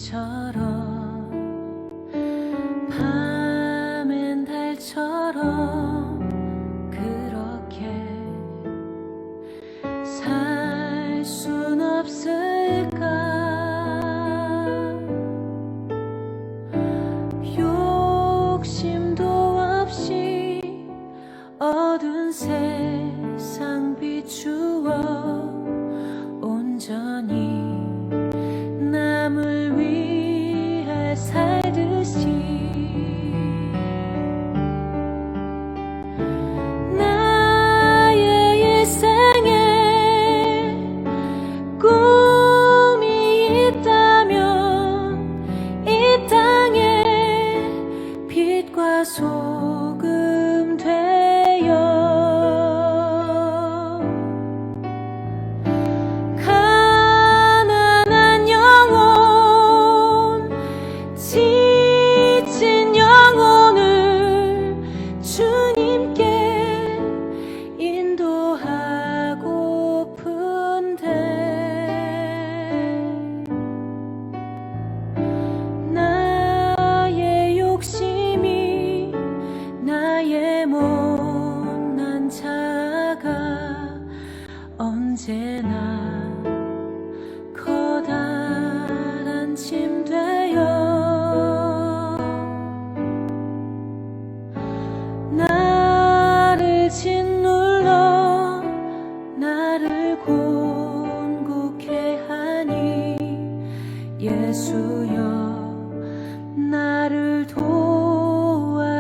예수님처럼 밤엔 달처럼 그렇게 살 순 없을까? 욕심도 없이 어두운 세상 비추어 온전히 남을 위해 살듯이 나의 일생에 꿈이 있다면 이 땅에 빛과 소금 되어 지친 영혼을 주님께 인도하고픈데 나의 욕심이 나의 못난 자가 언제나 커다란 짐 되어 나를 짓눌러 나를 곤곡해 하니 예수여 나를 도와주소서.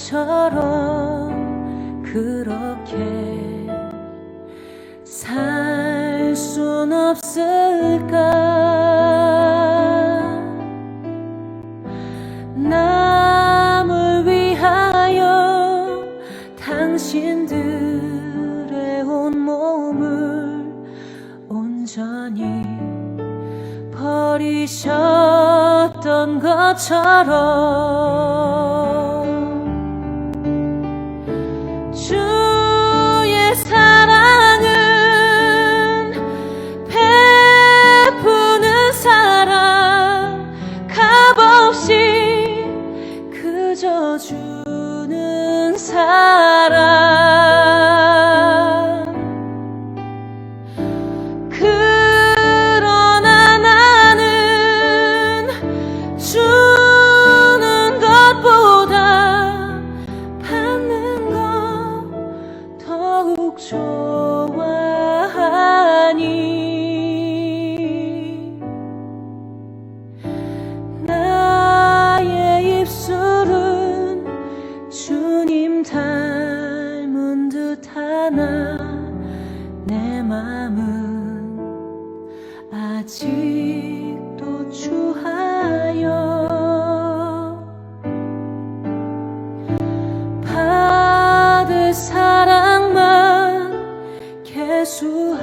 바울처럼 그렇게 살 순 없을까? 남을 위하여 당신들의 온몸을 온전히 버리셨던 것처럼 주의 사랑은 베푸는 사랑 값없이 그저 주는 사랑 좋아하니 나의 입술은 주님 닮은 듯하나 내 맘은 아직도 추하여 받을 사랑만 계수하고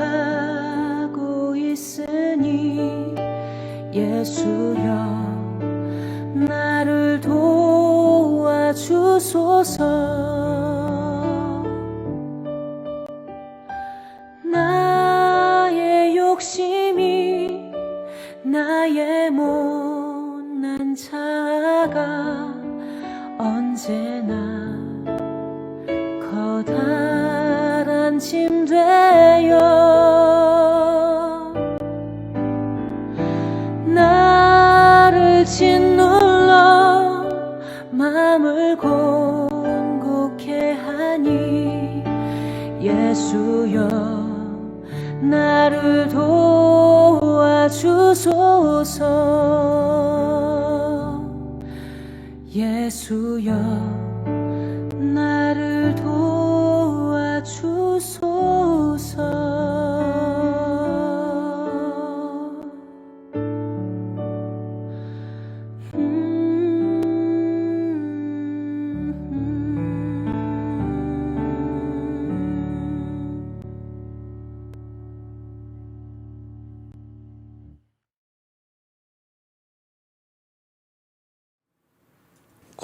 있으니 예수여 나를 도와주소서. 나의 욕심이 나의 못난 자가 언제나 커다란 짐 되어 나를 짓눌러 마음을 곤곡해 하니 예수여 나를 도와주소서. 예수여 나를 도와주소서.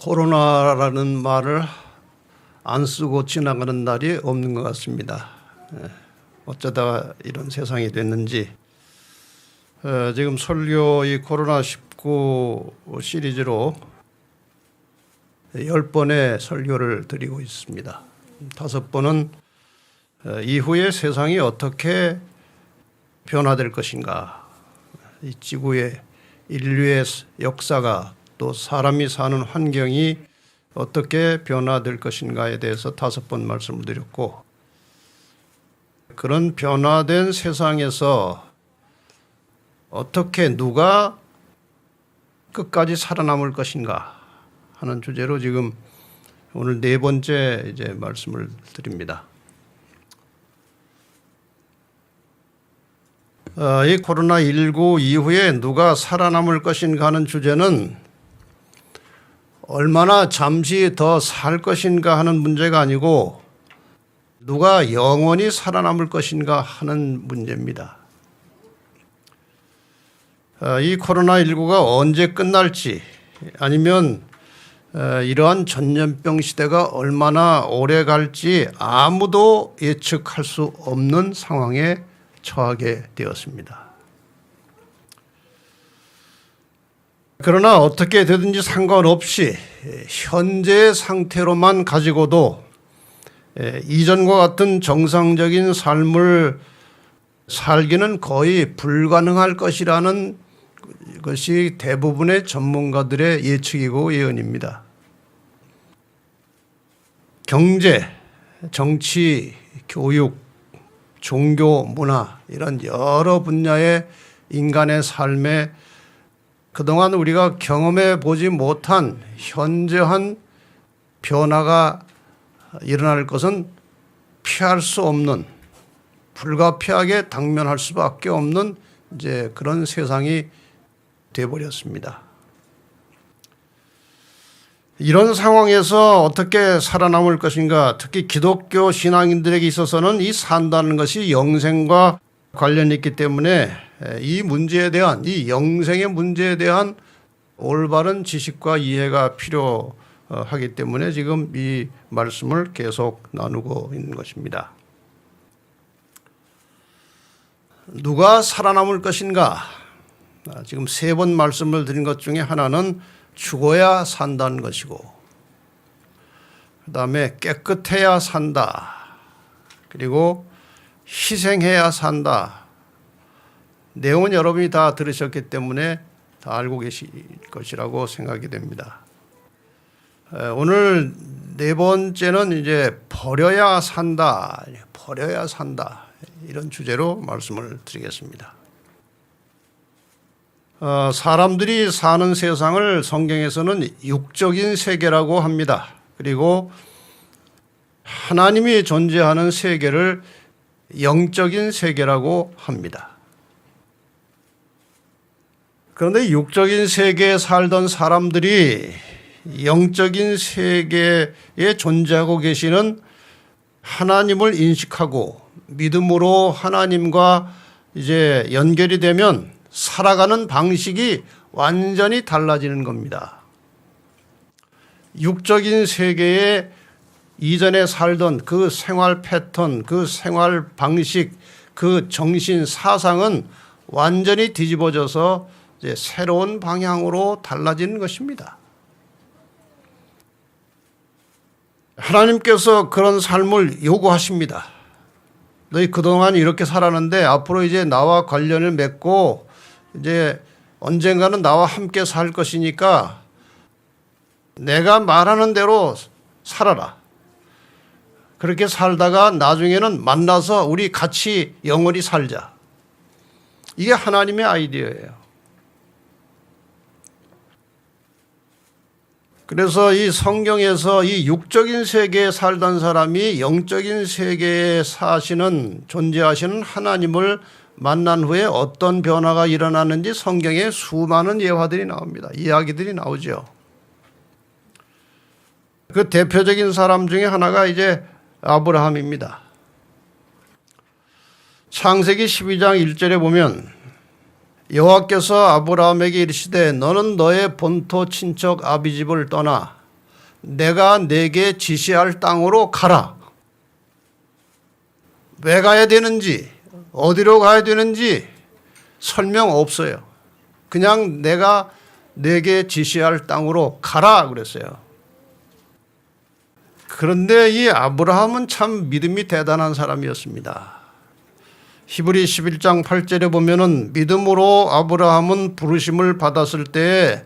코로나라는 말을 안 쓰고 지나가는 날이 없는 것 같습니다. 어쩌다 이런 세상이 됐는지 지금 설교 이 코로나19 시리즈로 10번의 설교를 드리고 있습니다. 5번은 이후에 세상이 어떻게 변화될 것인가, 이 지구의 인류의 역사가 또 사람이 사는 환경이 어떻게 변화될 것인가에 대해서 5번 말씀을 드렸고, 그런 변화된 세상에서 어떻게 누가 끝까지 살아남을 것인가 하는 주제로 지금 오늘 4번째 이제 말씀을 드립니다. 이 코로나19 이후에 누가 살아남을 것인가 하는 주제는 얼마나 잠시 더 살 것인가 하는 문제가 아니고 누가 영원히 살아남을 것인가 하는 문제입니다. 이 코로나19가 언제 끝날지, 아니면 이러한 전염병 시대가 얼마나 오래 갈지 아무도 예측할 수 없는 상황에 처하게 되었습니다. 그러나 어떻게 되든지 상관없이 현재의 상태로만 가지고도 이전과 같은 정상적인 삶을 살기는 거의 불가능할 것이라는 것이 대부분의 전문가들의 예측이고 예언입니다. 경제, 정치, 교육, 종교, 문화 이런 여러 분야의 인간의 삶에 그동안 우리가 경험해 보지 못한 현저한 변화가 일어날 것은 피할 수 없는, 불가피하게 당면할 수밖에 없는 이제 그런 세상이 되어버렸습니다. 이런 상황에서 어떻게 살아남을 것인가, 특히 기독교 신앙인들에게 있어서는 이 산다는 것이 영생과 관련이 있기 때문에 이 문제에 대한, 이 영생의 문제에 대한 올바른 지식과 이해가 필요하기 때문에 지금 이 말씀을 계속 나누고 있는 것입니다. 누가 살아남을 것인가? 지금 3번 말씀을 드린 것 중에 하나는 죽어야 산다는 것이고, 그 다음에 깨끗해야 산다, 그리고 희생해야 산다. 내용은 여러분이 다 들으셨기 때문에 다 알고 계실 것이라고 생각이 됩니다. 오늘 4번째는 이제 버려야 산다, 버려야 산다, 이런 주제로 말씀을 드리겠습니다. 사람들이 사는 세상을 성경에서는 육적인 세계라고 합니다. 그리고 하나님이 존재하는 세계를 영적인 세계라고 합니다. 그런데 육적인 세계에 살던 사람들이 영적인 세계에 존재하고 계시는 하나님을 인식하고 믿음으로 하나님과 이제 연결이 되면 살아가는 방식이 완전히 달라지는 겁니다. 육적인 세계에 이전에 살던 그 생활 패턴, 그 생활 방식, 그 정신 사상은 완전히 뒤집어져서 이제 새로운 방향으로 달라지는 것입니다. 하나님께서 그런 삶을 요구하십니다. 너희 그동안 이렇게 살았는데 앞으로 이제 나와 관련을 맺고 이제 언젠가는 나와 함께 살 것이니까 내가 말하는 대로 살아라. 그렇게 살다가 나중에는 만나서 우리 같이 영원히 살자. 이게 하나님의 아이디어예요. 그래서 이 성경에서 이 육적인 세계에 살던 사람이 영적인 세계에 사시는, 존재하시는 하나님을 만난 후에 어떤 변화가 일어나는지 성경에 수많은 예화들이 나옵니다. 이야기들이 나오죠. 그 대표적인 사람 중에 하나가 이제 아브라함입니다. 창세기 12장 1절에 보면 여호와께서 아브라함에게 이르시되 너는 너의 본토 친척 아비 집을 떠나 내가 내게 지시할 땅으로 가라. 왜 가야 되는지, 어디로 가야 되는지 설명 없어요. 그냥 내가 내게 지시할 땅으로 가라 그랬어요. 그런데 이 아브라함은 참 믿음이 대단한 사람이었습니다. 히브리 11장 8절에 보면은 믿음으로 아브라함은 부르심을 받았을 때에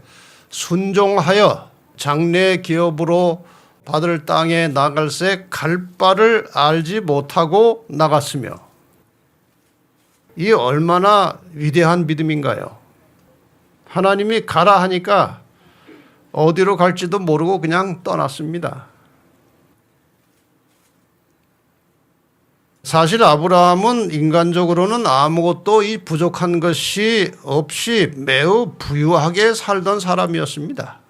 순종하여 장래 기업으로 받을 땅에 나갈새 갈 바를 알지 못하고 나갔으며, 이 얼마나 위대한 믿음인가요? 하나님이 가라 하니까 어디로 갈지도 모르고 그냥 떠났습니다. 사실 아브라함은 인간적으로는 아무것도 이 부족한 것이 없이 매우 부유하게 살던 사람이었습니다.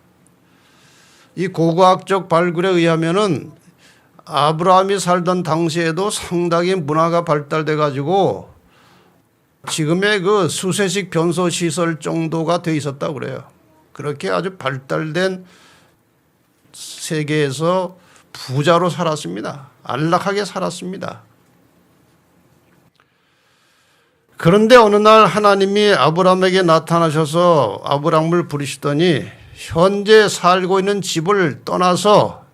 이 고고학적 발굴에 의하면은 아브라함이 살던 당시에도 상당히 문화가 발달돼 가지고 지금의 그 수세식 변소 시설 정도가 돼 있었다고 그래요. 그렇게 아주 발달된 세계에서 부자로 살았습니다. 안락하게 살았습니다. 그런데 어느 날 하나님이 아브라함에게 나타나셔서 아브라함을 부르시더니 현재 살고 있는 집을 떠나서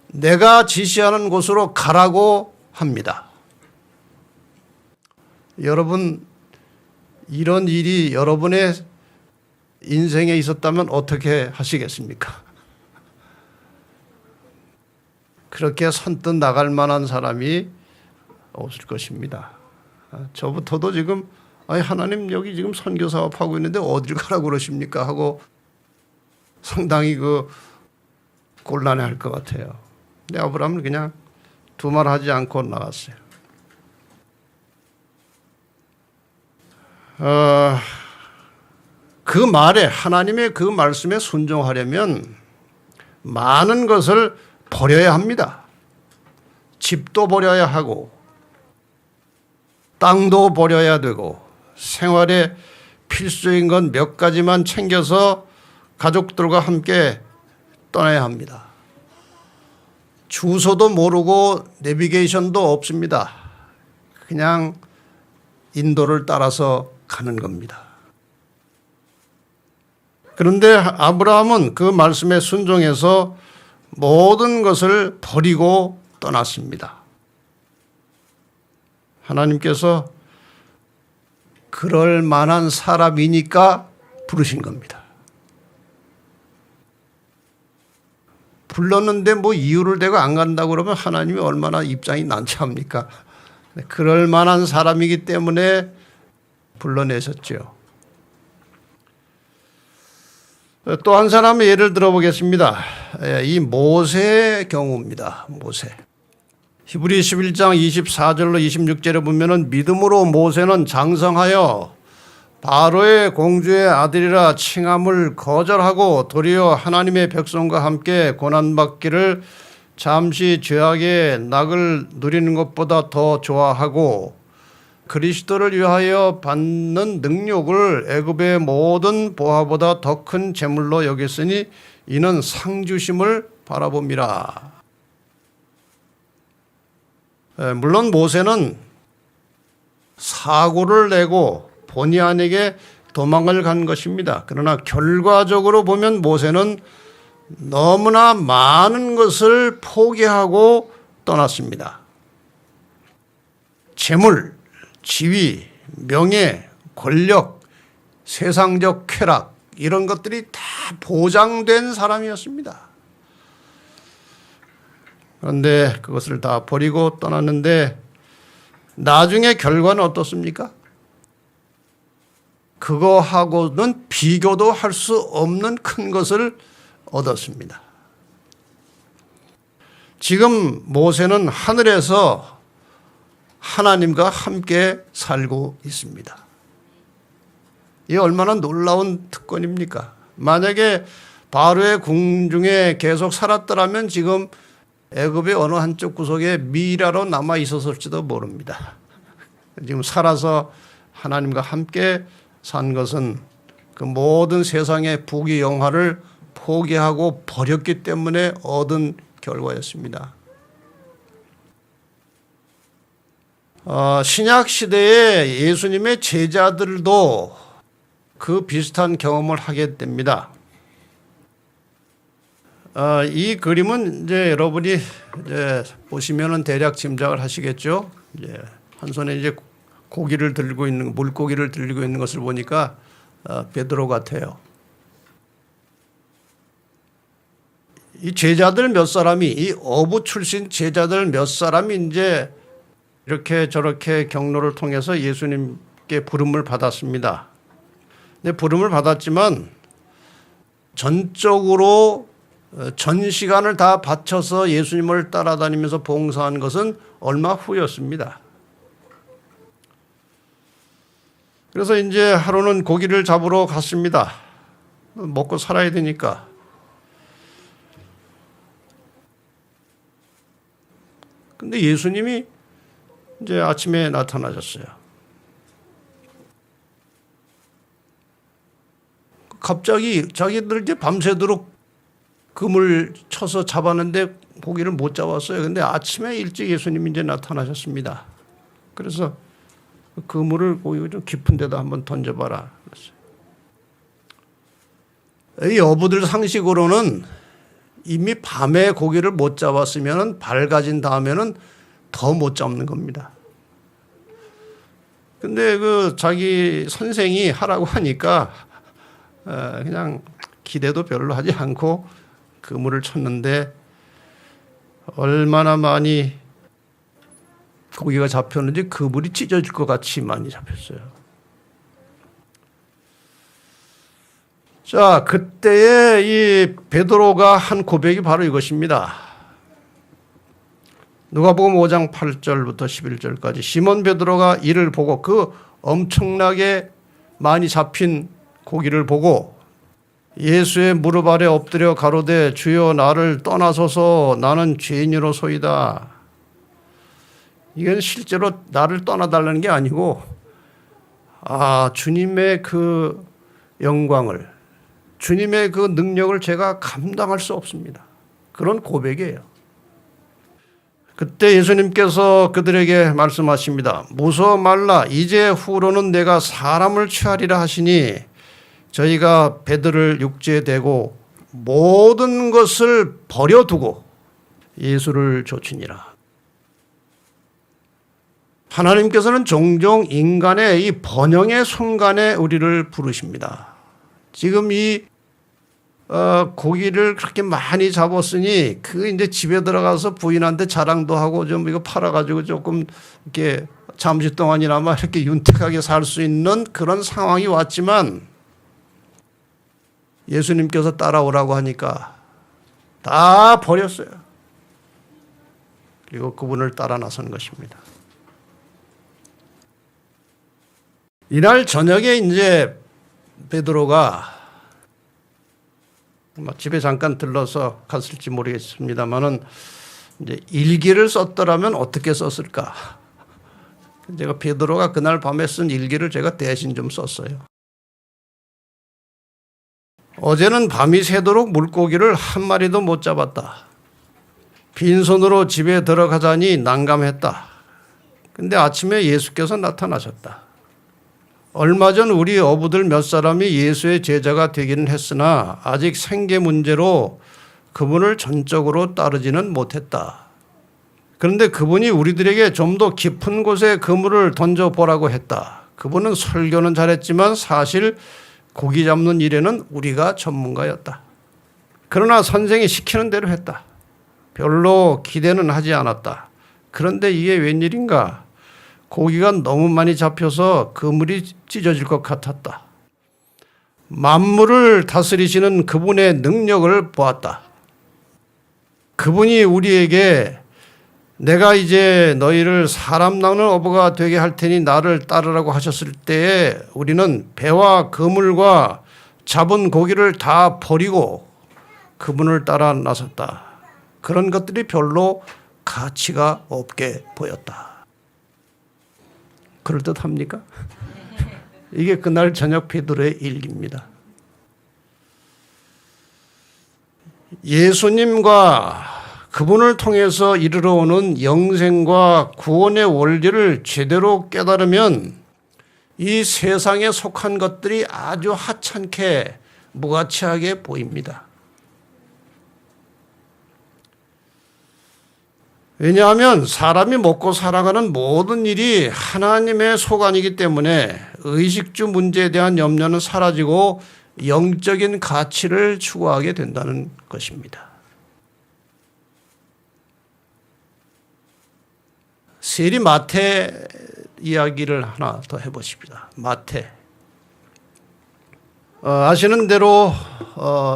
내가 지시하는 곳으로 가라고 합니다. 여러분, 이런 일이 여러분의 인생에 있었다면 어떻게 하시겠습니까? 그렇게 선뜻 나갈 만한 사람이 없을 것입니다. 저부터도 지금 아니 하나님 여기 지금 선교 사업하고 있는데 어딜 가라고 그러십니까 하고 상당히 그 곤란해할 것 같아요. 근데 아브라함은 그냥 두말하지 않고 나갔어요. 그 말에, 하나님의 그 말씀에 순종하려면 많은 것을 버려야 합니다. 집도 버려야 하고 땅도 버려야 되고 생활에 필수인 건 몇 가지만 챙겨서 가족들과 함께 떠나야 합니다. 주소도 모르고 내비게이션도 없습니다. 그냥 인도를 따라서 가는 겁니다. 그런데 아브라함은 그 말씀에 순종해서 모든 것을 버리고 떠났습니다. 하나님께서 그럴 만한 사람이니까 부르신 겁니다. 불렀는데 뭐 이유를 대고 안 간다고 그러면 하나님이 얼마나 입장이 난처합니까? 그럴 만한 사람이기 때문에 불러내셨죠. 또 한 사람의 예를 들어보겠습니다. 이 모세의 경우입니다. 모세. 히브리 11장 24절로 26절에 보면은 믿음으로 모세는 장성하여 바로의 공주의 아들이라 칭함을 거절하고 도리어 하나님의 백성과 함께 고난받기를 잠시 죄악의 낙을 누리는 것보다 더 좋아하고 그리스도를 위하여 받는 능력을 애굽의 모든 보화보다 더 큰 재물로 여겼으니 이는 상 주심을 바라봅니다. 물론 모세는 사고를 내고 본의 아니게 도망을 간 것입니다. 그러나 결과적으로 보면 모세는 너무나 많은 것을 포기하고 떠났습니다. 재물, 지위, 명예, 권력, 세상적 쾌락 이런 것들이 다 보장된 사람이었습니다. 그런데 그것을 다 버리고 떠났는데 나중에 결과는 어떻습니까? 그거하고는 비교도 할 수 없는 큰 것을 얻었습니다. 지금 모세는 하늘에서 하나님과 함께 살고 있습니다. 이게 얼마나 놀라운 특권입니까? 만약에 바로의 궁중에 계속 살았더라면 지금 애굽의 어느 한쪽 구석에 미라로 남아 있었을지도 모릅니다. 지금 살아서 하나님과 함께 산 것은 그 모든 세상의 부귀 영화를 포기하고 버렸기 때문에 얻은 결과였습니다. 신약 시대에 예수님의 제자들도 그 비슷한 경험을 하게 됩니다. 이 그림은 이제 여러분이 이제 보시면은 대략 짐작을 하시겠죠. 이제 한 손에 이제 고기를 들고 있는 물고기를 들고 있는 것을 보니까 베드로 같아요. 이 제자들 몇 사람이 이 어부 출신 제자들 몇 사람이 이제 이렇게 저렇게 경로를 통해서 예수님께 부름을 받았습니다. 근데 부름을 받았지만 전적으로 전 시간을 다 바쳐서 예수님을 따라다니면서 봉사한 것은 얼마 후였습니다. 그래서 이제 하루는 고기를 잡으러 갔습니다. 먹고 살아야 되니까. 근데 예수님이 이제 아침에 나타나셨어요. 갑자기 자기들 이제 밤새도록 그물 쳐서 잡았는데 고기를 못 잡았어요. 근데 아침에 일찍 예수님이 이제 나타나셨습니다. 그래서 그물을 고기 좀 깊은 데다 한번 던져봐라 그랬어요. 이 어부들 상식으로는 이미 밤에 고기를 못 잡았으면 밝아진 다음에는 더 못 잡는 겁니다. 근데 그 자기 선생이 하라고 하니까 그냥 기대도 별로 하지 않고 그물을 쳤는데 얼마나 많이 고기가 잡혔는지 그물이 찢어질 것 같이 많이 잡혔어요. 자, 그때에 이 베드로가 한 고백이 바로 이것입니다. 누가복음 5장 8절부터 11절까지 시몬 베드로가 이를 보고 그 엄청나게 많이 잡힌 고기를 보고 예수의 무릎 아래 엎드려 가로되 주여 나를 떠나소서 나는 죄인이로소이다. 이건 실제로 나를 떠나달라는 게 아니고 주님의 그 영광을 주님의 그 능력을 제가 감당할 수 없습니다. 그런 고백이에요. 그때 예수님께서 그들에게 말씀하십니다. 무서워 말라 이제 후로는 내가 사람을 취하리라 하시니 저희가 배들을 육지에 대고 모든 것을 버려두고 예수를 좇으니라. 하나님께서는 종종 인간의 이 번영의 순간에 우리를 부르십니다. 지금 이 고기를 그렇게 많이 잡았으니 그 이제 집에 들어가서 부인한테 자랑도 하고 좀 이거 팔아가지고 조금 이렇게 잠시 동안이나마 이렇게 윤택하게 살 수 있는 그런 상황이 왔지만 예수님께서 따라오라고 하니까 다 버렸어요. 그리고 그분을 따라 나선 것입니다. 이날 저녁에 이제 베드로가 집에 잠깐 들러서 갔을지 모르겠습니다만은 이제 일기를 썼더라면 어떻게 썼을까? 제가 베드로가 그날 밤에 쓴 일기를 제가 대신 좀 썼어요. 어제는 밤이 새도록 물고기를 한 마리도 못 잡았다. 빈손으로 집에 들어가자니 난감했다. 근데 아침에 예수께서 나타나셨다. 얼마 전 우리 어부들 몇 사람이 예수의 제자가 되기는 했으나 아직 생계 문제로 그분을 전적으로 따르지는 못했다. 그런데 그분이 우리들에게 좀 더 깊은 곳에 그물을 던져보라고 했다. 그분은 설교는 잘했지만 사실 고기 잡는 일에는 우리가 전문가였다. 그러나 선생이 시키는 대로 했다. 별로 기대는 하지 않았다. 그런데 이게 웬일인가? 고기가 너무 많이 잡혀서 그물이 찢어질 것 같았다. 만물을 다스리시는 그분의 능력을 보았다. 그분이 우리에게 내가 이제 너희를 사람 낚는 어부가 되게 할 테니 나를 따르라고 하셨을 때에 우리는 배와 그물과 잡은 고기를 다 버리고 그분을 따라 나섰다. 그런 것들이 별로 가치가 없게 보였다. 그럴듯합니까? 이게 그날 저녁 베드로의 일기입니다. 예수님과 그분을 통해서 이르러오는 영생과 구원의 원리를 제대로 깨달으면 이 세상에 속한 것들이 아주 하찮게 무가치하게 보입니다. 왜냐하면 사람이 먹고 살아가는 모든 일이 하나님의 소관이기 때문에 의식주 문제에 대한 염려는 사라지고 영적인 가치를 추구하게 된다는 것입니다. 세리 마태 이야기를 하나 더 해보십니다. 마태. 아시는 대로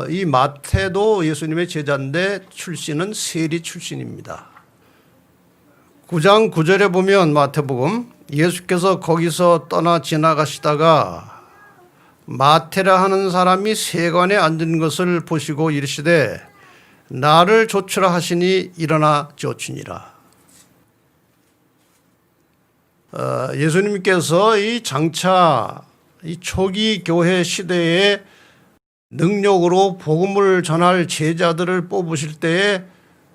이 마태도 예수님의 제자인데 출신은 세리 출신입니다. 9장 9절에 보면 마태복음 예수께서 거기서 떠나 지나가시다가 마태라 하는 사람이 세관에 앉은 것을 보시고 이르시되 나를 좇으라 하시니 일어나 좇으니라. 예수님께서 이 장차 이 초기 교회 시대에 능력으로 복음을 전할 제자들을 뽑으실 때에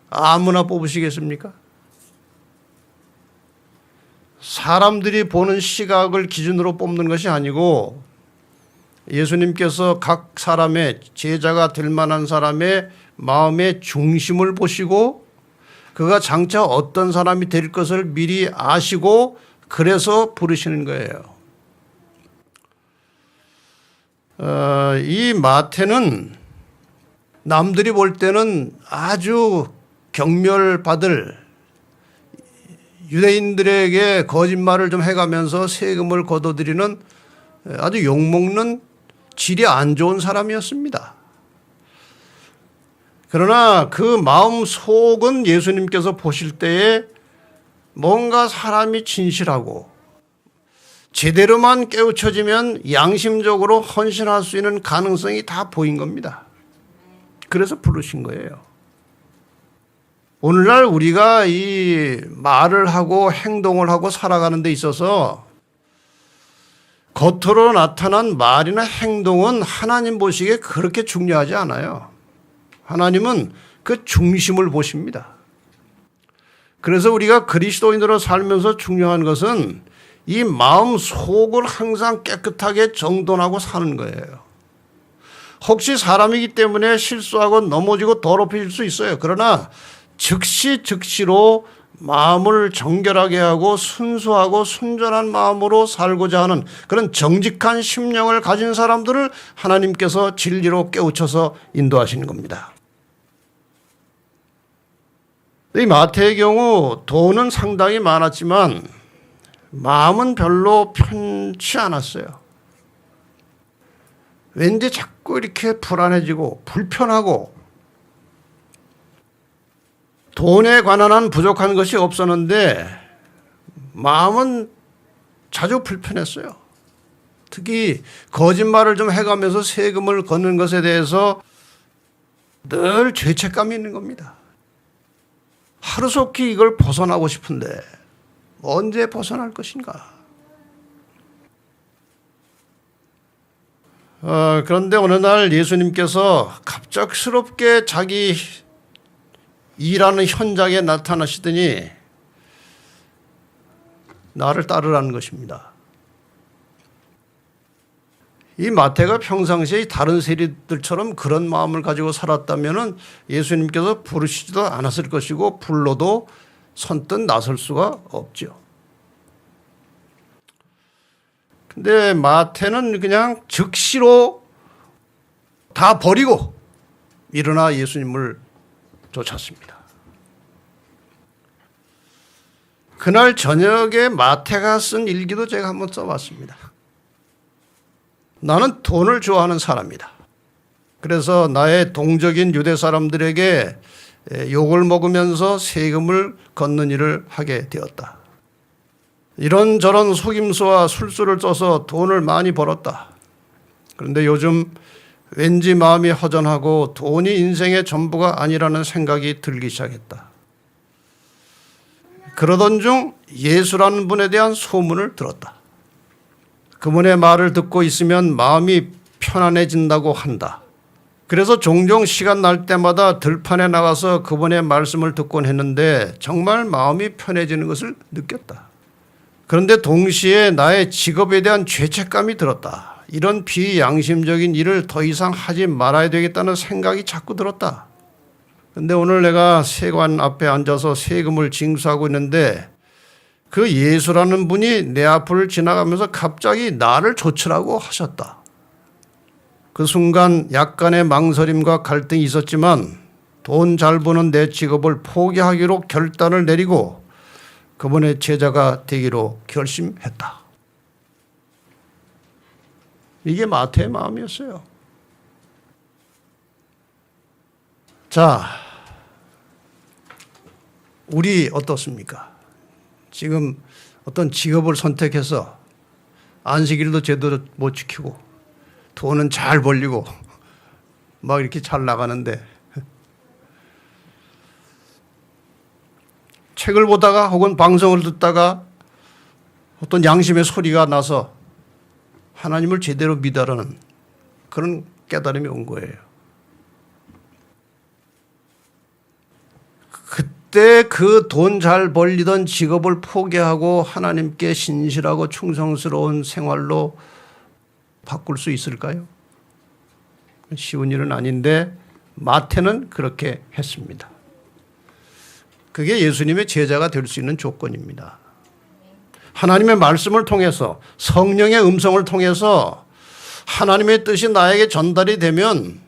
아무나 뽑으시겠습니까? 사람들이 보는 시각을 기준으로 뽑는 것이 아니고 예수님께서 각 사람의 제자가 될 만한 사람의 마음의 중심을 보시고 그가 장차 어떤 사람이 될 것을 미리 아시고 그래서 부르시는 거예요. 이 마태는 남들이 볼 때는 아주 경멸받을 유대인들에게 거짓말을 좀 해가면서 세금을 걷어들이는 아주 욕먹는 질이 안 좋은 사람이었습니다. 그러나 그 마음 속은 예수님께서 보실 때에 뭔가 사람이 진실하고 제대로만 깨우쳐지면 양심적으로 헌신할 수 있는 가능성이 다 보인 겁니다. 그래서 부르신 거예요. 오늘날 우리가 이 말을 하고 행동을 하고 살아가는 데 있어서 겉으로 나타난 말이나 행동은 하나님 보시기에 그렇게 중요하지 않아요. 하나님은 그 중심을 보십니다. 그래서 우리가 그리스도인으로 살면서 중요한 것은 이 마음 속을 항상 깨끗하게 정돈하고 사는 거예요. 혹시 사람이기 때문에 실수하고 넘어지고 더럽혀질 수 있어요. 그러나 즉시로 마음을 정결하게 하고 순수하고 순전한 마음으로 살고자 하는 그런 정직한 심령을 가진 사람들을 하나님께서 진리로 깨우쳐서 인도하시는 겁니다. 이 마태의 경우 돈은 상당히 많았지만 마음은 별로 편치 않았어요. 왠지 자꾸 이렇게 불안해지고 불편하고 돈에 관한 한 부족한 것이 없었는데 마음은 자주 불편했어요. 특히 거짓말을 좀 해가면서 세금을 걷는 것에 대해서 늘 죄책감이 있는 겁니다. 하루속히 이걸 벗어나고 싶은데 언제 벗어날 것인가? 그런데 어느 날 예수님께서 갑작스럽게 자기 일하는 현장에 나타나시더니 나를 따르라는 것입니다. 이 마태가 평상시에 다른 세리들처럼 그런 마음을 가지고 살았다면 예수님께서 부르시지도 않았을 것이고 불러도 선뜻 나설 수가 없죠. 근데 마태는 그냥 즉시로 다 버리고 일어나 예수님을 쫓았습니다. 그날 저녁에 마태가 쓴 일기도 제가 한번 써봤습니다. 나는 돈을 좋아하는 사람이다. 그래서 나의 동적인 유대 사람들에게 욕을 먹으면서 세금을 걷는 일을 하게 되었다. 이런저런 속임수와 술수를 써서 돈을 많이 벌었다. 그런데 요즘 왠지 마음이 허전하고 돈이 인생의 전부가 아니라는 생각이 들기 시작했다. 그러던 중 예수라는 분에 대한 소문을 들었다. 그분의 말을 듣고 있으면 마음이 편안해진다고 한다. 그래서 종종 시간 날 때마다 들판에 나가서 그분의 말씀을 듣곤 했는데 정말 마음이 편해지는 것을 느꼈다. 그런데 동시에 나의 직업에 대한 죄책감이 들었다. 이런 비양심적인 일을 더 이상 하지 말아야 되겠다는 생각이 자꾸 들었다. 그런데 오늘 내가 세관 앞에 앉아서 세금을 징수하고 있는데 그 예수라는 분이 내 앞을 지나가면서 갑자기 나를 조치라고 하셨다. 그 순간 약간의 망설임과 갈등이 있었지만 돈 잘 버는 내 직업을 포기하기로 결단을 내리고 그분의 제자가 되기로 결심했다. 이게 마태의 마음이었어요. 자, 우리 어떻습니까? 지금 어떤 직업을 선택해서 안식일도 제대로 못 지키고 돈은 잘 벌리고 막 이렇게 잘 나가는데 책을 보다가 혹은 방송을 듣다가 어떤 양심의 소리가 나서 하나님을 제대로 믿으라는 그런 깨달음이 온 거예요. 그때 그 돈 잘 벌리던 직업을 포기하고 하나님께 신실하고 충성스러운 생활로 바꿀 수 있을까요? 쉬운 일은 아닌데 마태는 그렇게 했습니다. 그게 예수님의 제자가 될 수 있는 조건입니다. 하나님의 말씀을 통해서 성령의 음성을 통해서 하나님의 뜻이 나에게 전달이 되면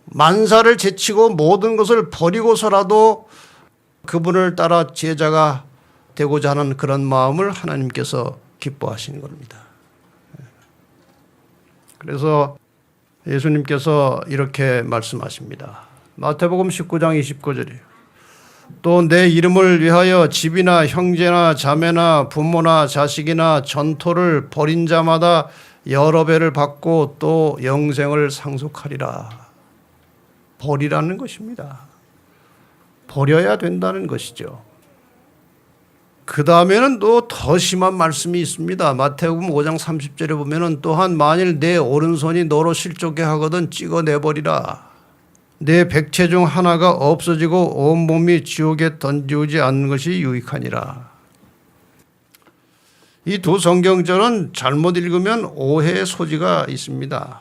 만사를 제치고 모든 것을 버리고서라도 그분을 따라 제자가 되고자 하는 그런 마음을 하나님께서 기뻐하시는 겁니다. 그래서 예수님께서 이렇게 말씀하십니다. 마태복음 19장 29절이에요. 또 내 이름을 위하여 집이나 형제나 자매나 부모나 자식이나 전토를 벌인 자마다 여러 배를 받고 또 영생을 상속하리라. 버리라는 것입니다. 버려야 된다는 것이죠. 그 다음에는 또 더 심한 말씀이 있습니다. 마태복음 5장 30절에 보면은 또한 만일 내 오른손이 너로 실족해 하거든 찍어내버리라. 내 백체 중 하나가 없어지고 온몸이 지옥에 던지지 않는 것이 유익하니라. 이 두 성경절은 잘못 읽으면 오해의 소지가 있습니다.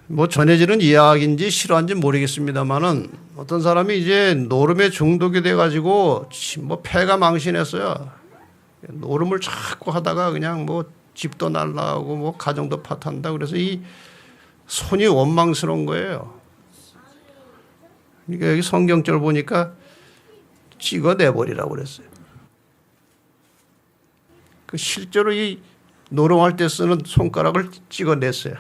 뭐 전해지는 이야기인지 실화인지 모르겠습니다만은 어떤 사람이 이제 노름에 중독이 돼가지고 뭐 폐가 망신했어요. 노름을 자꾸 하다가 그냥 뭐 집도 날라가고 뭐 가정도 파탄다. 그래서 이 손이 원망스러운 거예요. 그러니까 여기 성경절 보니까 찍어내버리라고 그랬어요. 그 실제로 이 노름할 때 쓰는 손가락을 찍어냈어요.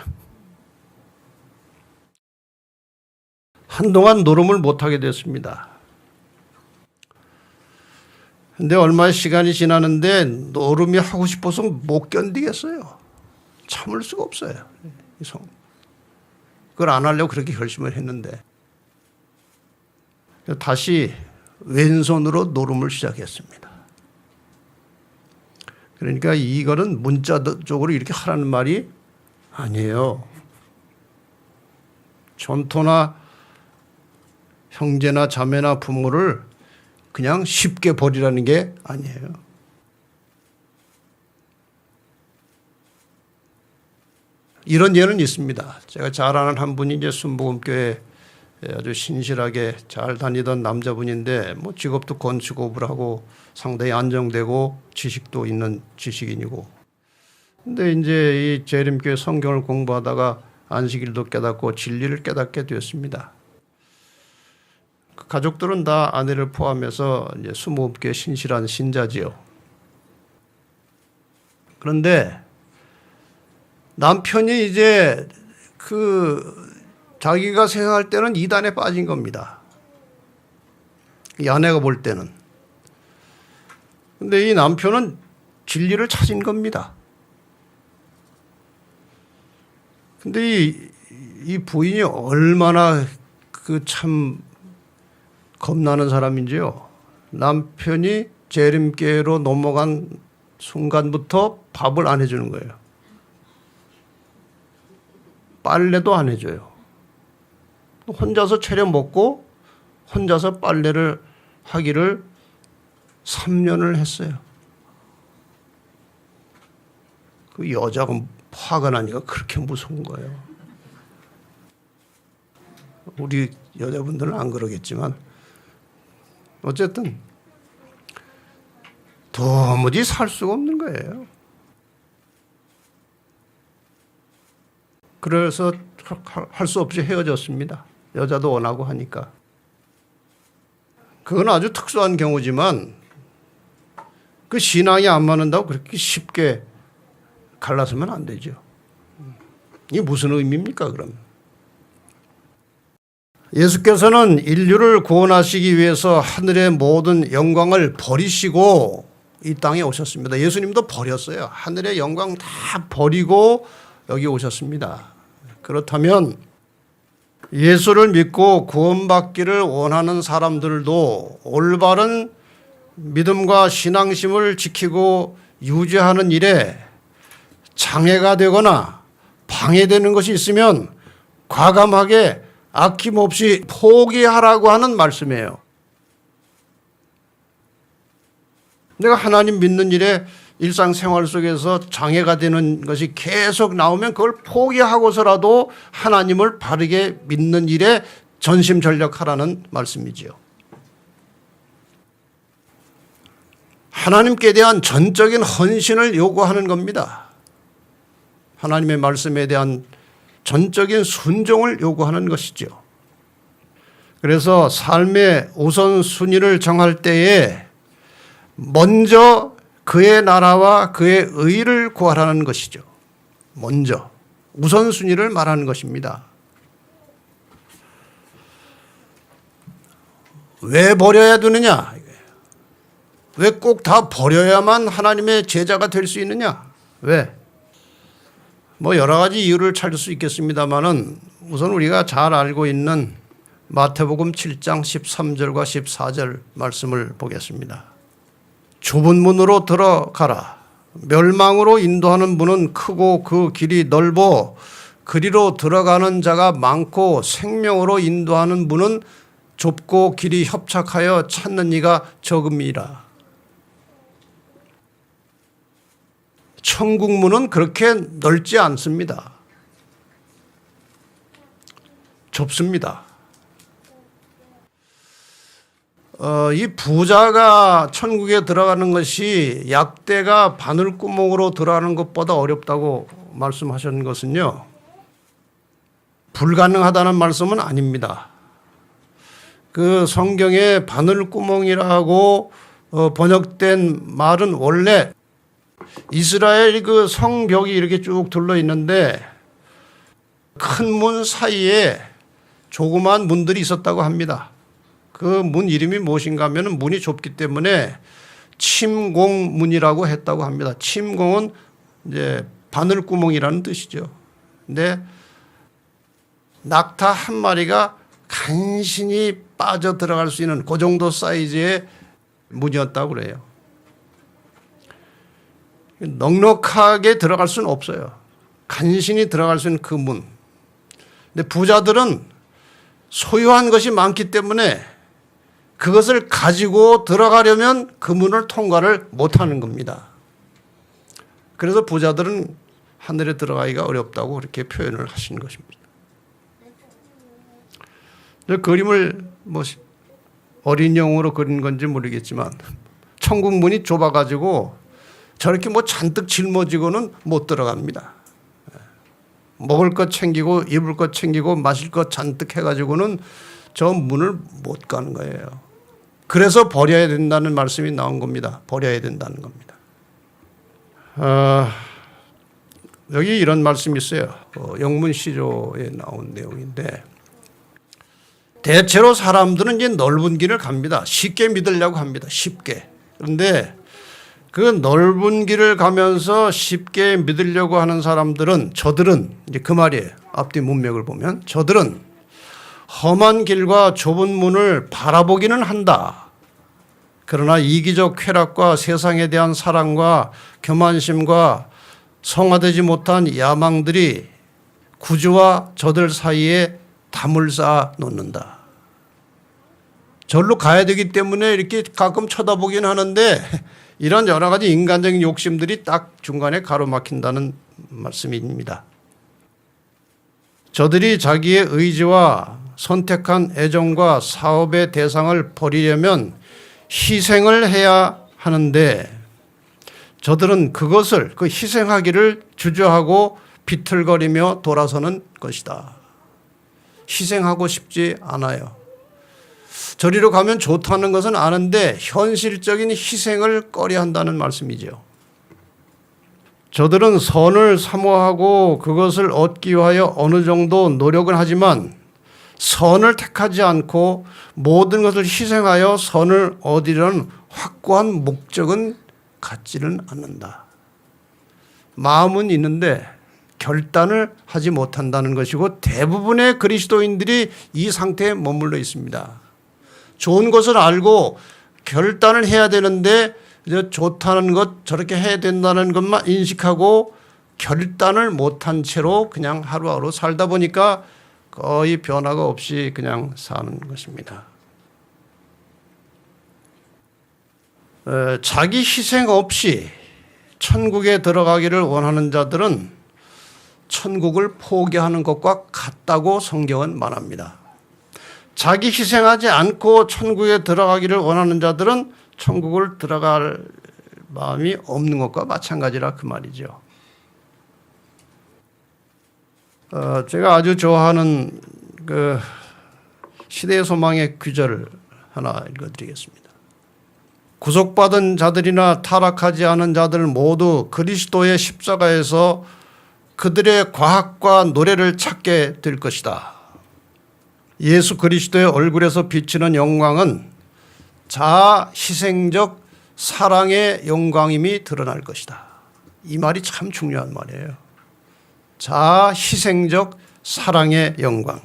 한동안 노름을 못하게 됐습니다. 근데 얼마 시간이 지나는데 노름이 하고 싶어서 못 견디겠어요. 참을 수가 없어요. 그걸 안 하려고 그렇게 결심을 했는데 다시 왼손으로 노름을 시작했습니다. 그러니까 이거는 문자적으로 이렇게 하라는 말이 아니에요. 전토나 형제나 자매나 부모를 그냥 쉽게 버리라는 게 아니에요. 이런 예는 있습니다. 제가 잘 아는 한 분이 이제 순복음교회 아주 신실하게 잘 다니던 남자분인데 뭐 직업도 건축업을 하고 상당히 안정되고 지식도 있는 지식인이고, 근데 이제 이 재림교회 성경을 공부하다가 안식일도 깨닫고 진리를 깨닫게 되었습니다. 그 가족들은 다 아내를 포함해서 이제 순복음교회 신실한 신자지요. 그런데 남편이 이제 자기가 생각할 때는 이단에 빠진 겁니다. 이 아내가 볼 때는. 근데 이 남편은 진리를 찾은 겁니다. 근데 이 부인이 얼마나 참 겁나는 사람인지요. 남편이 재림교회로 넘어간 순간부터 밥을 안 해주는 거예요. 빨래도 안 해줘요. 혼자서 차려 먹고 혼자서 빨래를 하기를 3년을 했어요. 그 여자가 화가 나니까 그렇게 무서운 거예요. 우리 여자분들은 안 그러겠지만 어쨌든 도무지 살 수가 없는 거예요. 그래서 할 수 없이 헤어졌습니다. 여자도 원하고 하니까. 그건 아주 특수한 경우지만 그 신앙이 안 맞는다고 그렇게 쉽게 갈라서면 안 되죠. 이게 무슨 의미입니까, 그럼? 예수께서는 인류를 구원하시기 위해서 하늘의 모든 영광을 버리시고 이 땅에 오셨습니다. 예수님도 버렸어요. 하늘의 영광 다 버리고 여기 오셨습니다. 그렇다면 예수를 믿고 구원받기를 원하는 사람들도 올바른 믿음과 신앙심을 지키고 유지하는 일에 장애가 되거나 방해되는 것이 있으면 과감하게 아낌없이 포기하라고 하는 말씀이에요. 내가 하나님 믿는 일에 일상생활 속에서 장애가 되는 것이 계속 나오면 그걸 포기하고서라도 하나님을 바르게 믿는 일에 전심전력하라는 말씀이지요. 하나님께 대한 전적인 헌신을 요구하는 겁니다. 하나님의 말씀에 대한 전적인 순종을 요구하는 것이죠. 그래서 삶의 우선순위를 정할 때에 먼저 그의 나라와 그의 의를 구하라는 것이죠. 먼저 우선순위를 말하는 것입니다. 왜 버려야 되느냐? 왜 꼭 다 버려야만 하나님의 제자가 될 수 있느냐? 왜? 뭐 여러 가지 이유를 찾을 수 있겠습니다만은 우선 우리가 잘 알고 있는 마태복음 7장 13절과 14절 말씀을 보겠습니다. 좁은 문으로 들어가라. 멸망으로 인도하는 문은 크고 그 길이 넓어 그리로 들어가는 자가 많고 생명으로 인도하는 문은 좁고 길이 협착하여 찾는 이가 적음이라. 천국 문은 그렇게 넓지 않습니다. 좁습니다. 이 부자가 천국에 들어가는 것이 약대가 바늘구멍으로 들어가는 것보다 어렵다고 말씀하신 것은요, 불가능하다는 말씀은 아닙니다. 그 성경에 바늘구멍이라고 번역된 말은 원래 이스라엘 그 성벽이 이렇게 쭉 둘러 있는데 큰 문 사이에 조그만 문들이 있었다고 합니다. 그 문 이름이 무엇인가 하면 문이 좁기 때문에 침공문이라고 했다고 합니다. 침공은 이제 바늘구멍이라는 뜻이죠. 근데 낙타 한 마리가 간신히 빠져 들어갈 수 있는 그 정도 사이즈의 문이었다고 그래요. 넉넉하게 들어갈 수는 없어요. 간신히 들어갈 수 있는 그 문. 근데 부자들은 소유한 것이 많기 때문에 그것을 가지고 들어가려면 그 문을 통과를 못하는 겁니다. 그래서 부자들은 하늘에 들어가기가 어렵다고 그렇게 표현을 하신 것입니다. 그림을 뭐 어린 영어로 그린 건지 모르겠지만 천국 문이 좁아가지고 저렇게 뭐 잔뜩 짊어지고는 못 들어갑니다. 먹을 것 챙기고 입을 것 챙기고 마실 것 잔뜩 해가지고는 저 문을 못 가는 거예요. 그래서 버려야 된다는 말씀이 나온 겁니다. 버려야 된다는 겁니다. 여기 이런 말씀이 있어요. 영문시조에 나온 내용인데 대체로 사람들은 이제 넓은 길을 갑니다. 쉽게 믿으려고 합니다. 쉽게. 그런데 그 넓은 길을 가면서 쉽게 믿으려고 하는 사람들은, 저들은 이제 그 말이에요. 앞뒤 문맥을 보면 저들은 험한 길과 좁은 문을 바라보기는 한다. 그러나 이기적 쾌락과 세상에 대한 사랑과 교만심과 성화되지 못한 야망들이 구주와 저들 사이에 담을 쌓아 놓는다. 절로 가야 되기 때문에 이렇게 가끔 쳐다보긴 하는데 이런 여러 가지 인간적인 욕심들이 딱 중간에 가로막힌다는 말씀입니다. 저들이 자기의 의지와 선택한 애정과 사업의 대상을 버리려면 희생을 해야 하는데 저들은 그것을 그 희생하기를 주저하고 비틀거리며 돌아서는 것이다. 희생하고 싶지 않아요. 저리로 가면 좋다는 것은 아는데 현실적인 희생을 꺼려한다는 말씀이죠. 저들은 선을 사모하고 그것을 얻기 위하여 어느 정도 노력을 하지만 선을 택하지 않고 모든 것을 희생하여 선을 얻으려는 확고한 목적은 갖지는 않는다. 마음은 있는데 결단을 하지 못한다는 것이고 대부분의 그리스도인들이 이 상태에 머물러 있습니다. 좋은 것을 알고 결단을 해야 되는데 좋다는 것, 저렇게 해야 된다는 것만 인식하고 결단을 못한 채로 그냥 하루하루 살다 보니까 거의 변화가 없이 그냥 사는 것입니다. 자기 희생 없이 천국에 들어가기를 원하는 자들은 천국을 포기하는 것과 같다고 성경은 말합니다. 자기 희생하지 않고 천국에 들어가기를 원하는 자들은 천국을 들어갈 마음이 없는 것과 마찬가지라 그 말이죠. 제가 아주 좋아하는 그 시대의 소망의 구절을 하나 읽어드리겠습니다. 구속받은 자들이나 타락하지 않은 자들 모두 그리스도의 십자가에서 그들의 과학과 노래를 찾게 될 것이다. 예수 그리스도의 얼굴에서 비치는 영광은 자아 희생적 사랑의 영광임이 드러날 것이다. 이 말이 참 중요한 말이에요. 자아 희생적 사랑의 영광.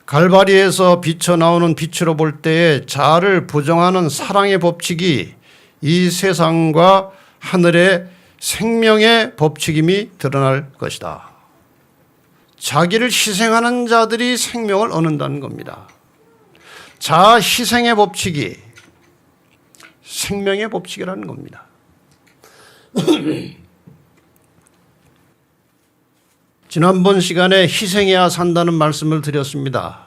갈바리에서 비쳐나오는 빛으로 볼 때에 자아를 부정하는 사랑의 법칙이 이 세상과 하늘의 생명의 법칙임이 드러날 것이다. 자기를 희생하는 자들이 생명을 얻는다는 겁니다. 자아 희생의 법칙이 생명의 법칙이라는 겁니다. 지난번 시간에 희생해야 산다는 말씀을 드렸습니다.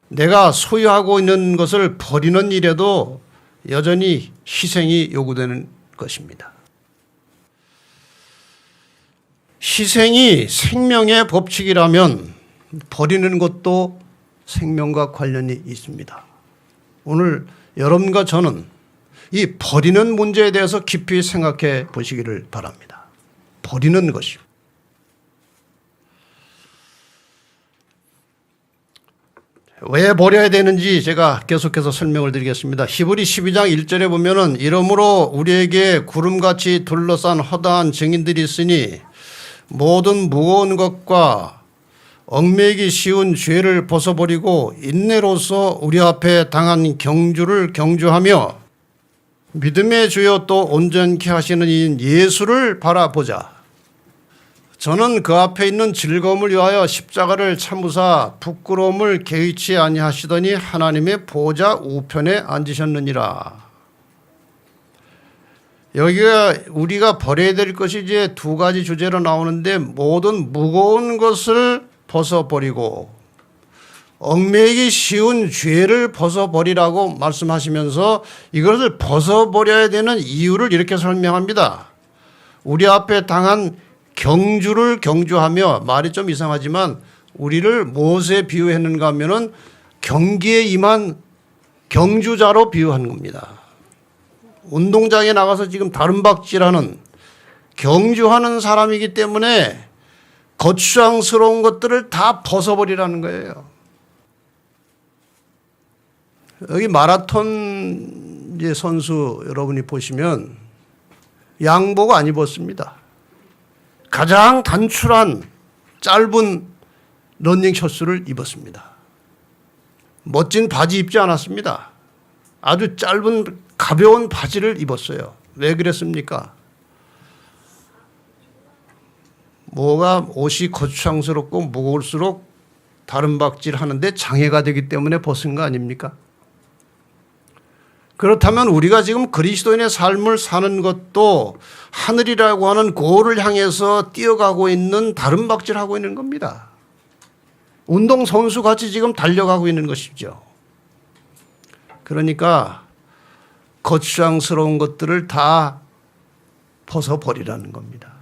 내가 소유하고 있는 것을 버리는 일에도 여전히 희생이 요구되는 것입니다. 희생이 생명의 법칙이라면 버리는 것도 생명과 관련이 있습니다. 오늘 여러분과 저는 이 버리는 문제에 대해서 깊이 생각해 보시기를 바랍니다. 버리는 것이요. 왜 버려야 되는지 제가 계속해서 설명을 드리겠습니다. 히브리 12장 1절에 보면은 이러므로 우리에게 구름같이 둘러싼 허다한 증인들이 있으니 모든 무거운 것과 얽매이기 쉬운 죄를 벗어버리고 인내로서 우리 앞에 당한 경주를 경주하며 믿음의 주여 또 온전케 하시는 이인 예수를 바라보자. 저는 그 앞에 있는 즐거움을 위하여 십자가를 참으사 부끄러움을 개의치 아니하시더니 하나님의 보좌 우편에 앉으셨느니라. 여기가 우리가 버려야 될 것이 이제 두 가지 주제로 나오는데 모든 무거운 것을 벗어버리고 얽매이기 쉬운 죄를 벗어버리라고 말씀하시면서 이것을 벗어버려야 되는 이유를 이렇게 설명합니다. 우리 앞에 당한 경주를 경주하며, 말이 좀 이상하지만 우리를 무엇에 비유했는가 하면은 경기에 임한 경주자로 비유한 겁니다. 운동장에 나가서 지금 다름박질하는 경주하는 사람이기 때문에 거추장스러운 것들을 다 벗어버리라는 거예요. 여기 마라톤 이제 선수 여러분이 보시면 양복 안 입었습니다. 가장 단출한 짧은 러닝 셔츠를 입었습니다. 멋진 바지 입지 않았습니다. 아주 짧은 가벼운 바지를 입었어요. 왜 그랬습니까? 뭐가 옷이 거추장스럽고 무거울수록 다름박질 하는데 장애가 되기 때문에 벗은 거 아닙니까? 그렇다면 우리가 지금 그리스도인의 삶을 사는 것도 하늘이라고 하는 고를 향해서 뛰어가고 있는 다름박질하고 있는 겁니다. 운동선수 같이 지금 달려가고 있는 것이죠. 그러니까 거추장스러운 것들을 다 벗어버리라는 겁니다.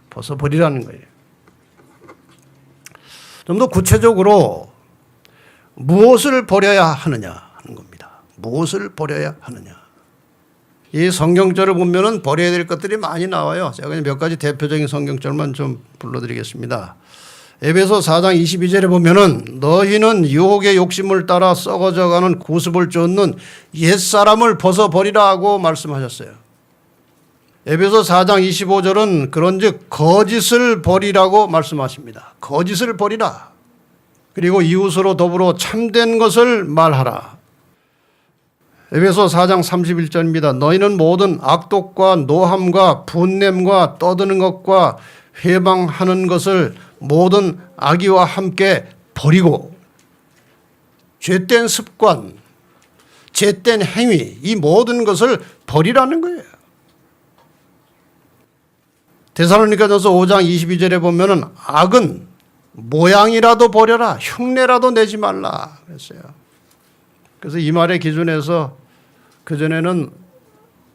벗어버리라는 거예요. 좀 더 구체적으로 무엇을 버려야 하느냐 하는 겁니다. 무엇을 버려야 하느냐. 이 성경절을 보면은 버려야 될 것들이 많이 나와요. 제가 그냥 몇 가지 대표적인 성경절만 좀 불러드리겠습니다. 에베소 4장 22절에 보면은 너희는 유혹의 욕심을 따라 썩어져가는 구습을 쫓는 옛사람을 벗어버리라고 말씀하셨어요. 에베소 4장 25절은 그런즉 거짓을 버리라고 말씀하십니다. 거짓을 버리라. 그리고 이웃으로 더불어 참된 것을 말하라. 에베소 4장 31절입니다. 너희는 모든 악독과 노함과 분냄과 떠드는 것과 회방하는 것을 모든 악의와 함께 버리고 죄된 습관, 죄된 행위 이 모든 것을 버리라는 거예요. 데살로니가전서 5장 22절에 보면은 악은 모양이라도 버려라, 흉내라도 내지 말라 그랬어요. 그래서 이 말의 기준에서 그전에는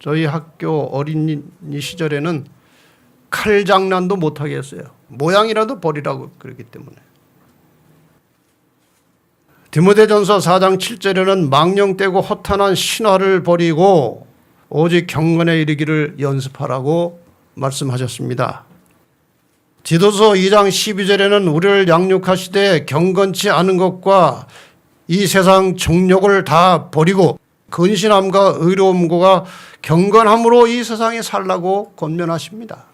저희 학교 어린이 시절에는 칼 장난도 못하게 했어요. 모양이라도 버리라고 그랬기 때문에. 디모데전서 4장 7절에는 망령되고 허탄한 신화를 버리고 오직 경건에 이르기를 연습하라고 말씀하셨습니다. 디도서 2장 12절에는 우리를 양육하시되 경건치 않은 것과 이 세상 정욕을 다 버리고 근신함과 의로움과 경건함으로 이 세상에 살라고 권면하십니다.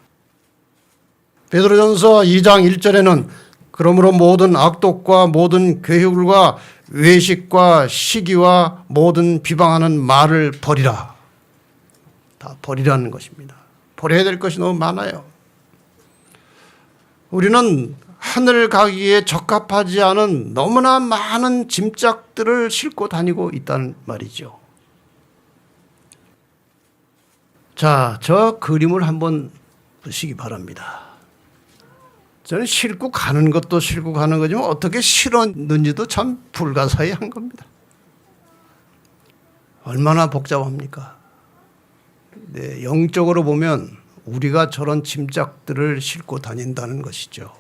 베드로전서 2장 1절에는 그러므로 모든 악독과 모든 괴휼과 외식과 시기와 모든 비방하는 말을 버리라. 다 버리라는 것입니다. 버려야 될 것이 너무 많아요. 우리는 하늘 가기에 적합하지 않은 너무나 많은 짐짝들을 싣고 다니고 있다는 말이죠. 자, 저 그림을 한번 보시기 바랍니다. 저는 싣고 가는 것도 싣고 가는 거지만 어떻게 실었는지도 참 불가사의한 겁니다. 얼마나 복잡합니까? 네, 영적으로 보면 우리가 저런 짐짝들을 싣고 다닌다는 것이죠.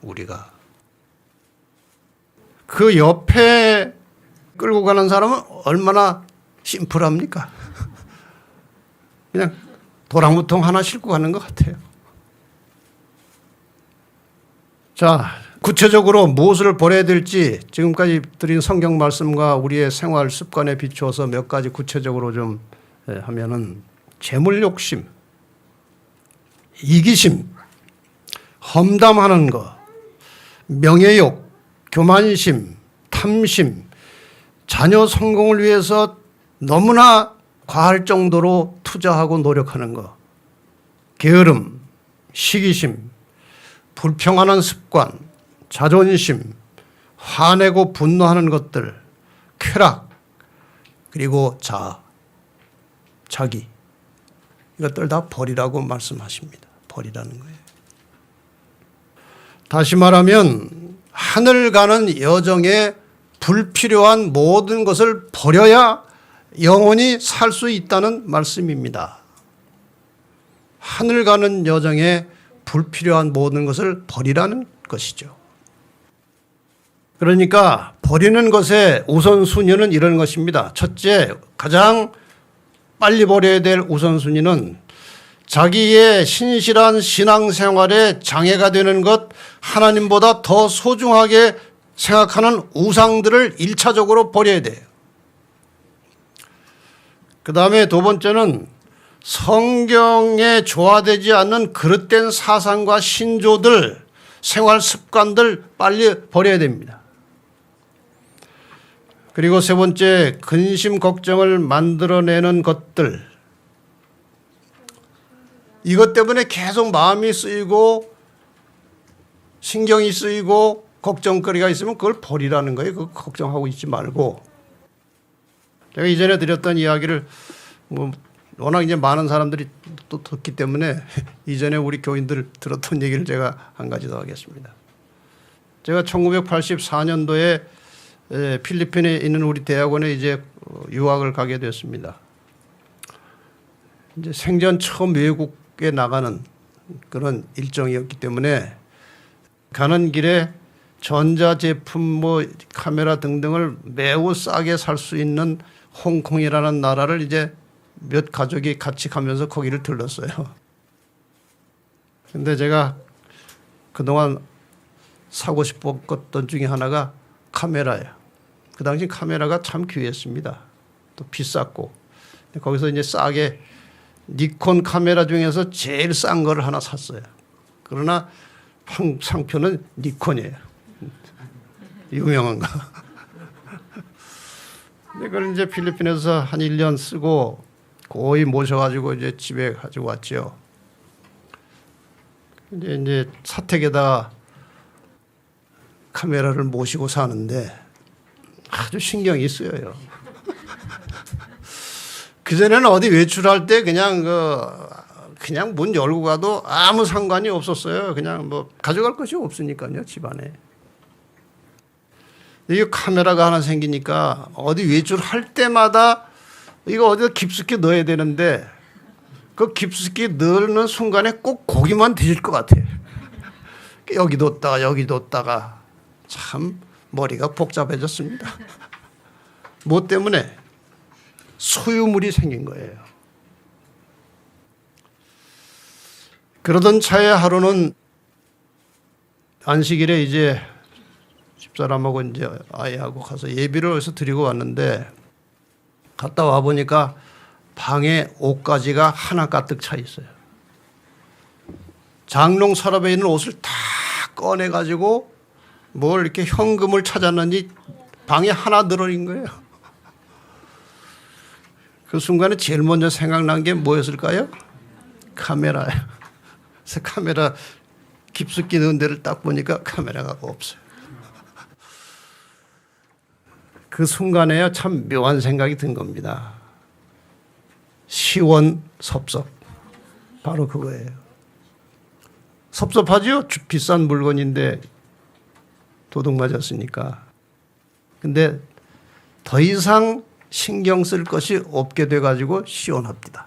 우리가. 그 옆에 끌고 가는 사람은 얼마나 심플합니까? 그냥 도랑무통 하나 싣고 가는 것 같아요. 자, 구체적으로 무엇을 버려야 될지 지금까지 드린 성경 말씀과 우리의 생활 습관에 비추어서 몇 가지 구체적으로 좀 하면은 재물 욕심, 이기심, 험담하는 것, 명예욕, 교만심, 탐심, 자녀 성공을 위해서 너무나 과할 정도로 투자하고 노력하는 것, 게으름, 시기심, 불평하는 습관, 자존심, 화내고 분노하는 것들, 쾌락, 그리고 자기 이것들 다 버리라고 말씀하십니다. 버리라는 거예요. 다시 말하면 하늘 가는 여정에 불필요한 모든 것을 버려야 영원히 살 수 있다는 말씀입니다. 하늘 가는 여정에 불필요한 모든 것을 버리라는 것이죠. 그러니까 버리는 것의 우선순위는 이런 것입니다. 첫째, 가장 빨리 버려야 될 우선순위는 자기의 신실한 신앙생활에 장애가 되는 것, 하나님보다 더 소중하게 생각하는 우상들을 1차적으로 버려야 돼요. 그 다음에 두 번째는 성경에 조화되지 않는 그릇된 사상과 신조들, 생활 습관들 빨리 버려야 됩니다. 그리고 세 번째, 근심 걱정을 만들어내는 것들, 이것 때문에 계속 마음이 쓰이고 신경이 쓰이고 걱정거리가 있으면 그걸 버리라는 거예요. 그거 걱정하고 있지 말고. 제가 이전에 드렸던 이야기를 워낙 이제 많은 사람들이 또 듣기 때문에 이전에 우리 교인들 들었던 얘기를 제가 한 가지 더 하겠습니다. 제가 1984년도에 필리핀에 있는 우리 대학원에 이제 유학을 가게 됐습니다. 이제 생전 처음 외국에 나가는 그런 일정이었기 때문에 가는 길에 전자제품 카메라 등등을 매우 싸게 살 수 있는 홍콩이라는 나라를 이제 몇 가족이 같이 가면서 거기를 들렀어요. 근데 제가 그동안 사고 싶었던 중에 하나가 카메라예요. 그 당시 카메라가 참 귀했습니다. 또 비쌌고. 거기서 이제 싸게 니콘 카메라 중에서 제일 싼 거를 하나 샀어요. 그러나 상표는 니콘이에요. 유명한 거. 이걸 이제 필리핀에서 한 1년 쓰고 거의 모셔가지고 이제 집에 가지고 왔죠. 이제 사택에다가 카메라를 모시고 사는데 아주 신경이 쓰여요. 그전에는 어디 외출할 때 그냥 문 열고 가도 아무 상관이 없었어요. 그냥 가져갈 것이 없으니까요, 집안에. 이게 카메라가 하나 생기니까 어디 외출할 때마다 이거 어디다 깊숙이 넣어야 되는데 그 깊숙이 넣는 순간에 꼭 고기만 뒤질 것 같아. 여기 뒀다가 여기 뒀다가 참 머리가 복잡해졌습니다. 뭐 때문에? 소유물이 생긴 거예요. 그러던 차에 하루는 안식일에 이제 집사람하고 이제 아이하고 가서 예비를 해서 드리고 왔는데 갔다 와 보니까 방에 옷가지가 하나 가득 차 있어요. 장롱 서랍에 있는 옷을 다 꺼내 가지고 뭘 이렇게 현금을 찾았는지 방에 하나 들어있는 거예요. 그 순간에 제일 먼저 생각난 게 뭐였을까요? 카메라예요. 그래서 카메라 깊숙이 넣은 데를 딱 보니까 카메라가 없어요. 그 순간에요, 참 묘한 생각이 든 겁니다. 시원섭섭. 바로 그거예요. 섭섭하죠? 비싼 물건인데 도둑 맞았으니까. 근데 더 이상 신경 쓸 것이 없게 돼가지고 시원합니다.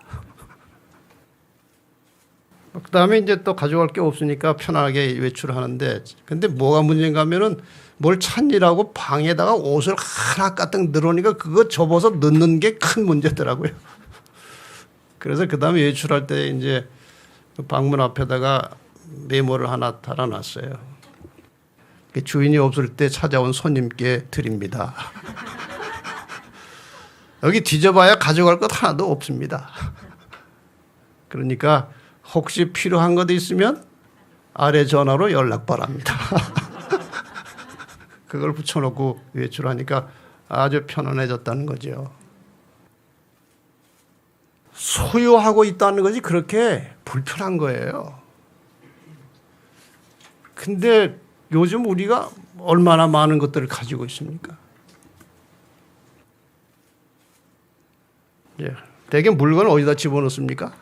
그 다음에 이제 또 가져갈 게 없으니까 편하게 외출하는데, 근데 뭐가 문제인가 하면은 뭘 찾느라고 방에다가 옷을 하나 가득 늘어놓으니까 그거 접어서 넣는 게 큰 문제더라고요. 그래서 그 다음에 외출할 때 이제 방문 앞에다가 메모를 하나 달아놨어요. 주인이 없을 때 찾아온 손님께 드립니다. 여기 뒤져봐야 가져갈 것 하나도 없습니다. 그러니까 혹시 필요한 것 있으면 아래 전화로 연락 바랍니다. 그걸 붙여놓고 외출하니까 아주 편안해졌다는 거죠. 소유하고 있다는 것이 그렇게 불편한 거예요. 근데 요즘 우리가 얼마나 많은 것들을 가지고 있습니까? 예, 대개 물건을 어디다 집어넣습니까?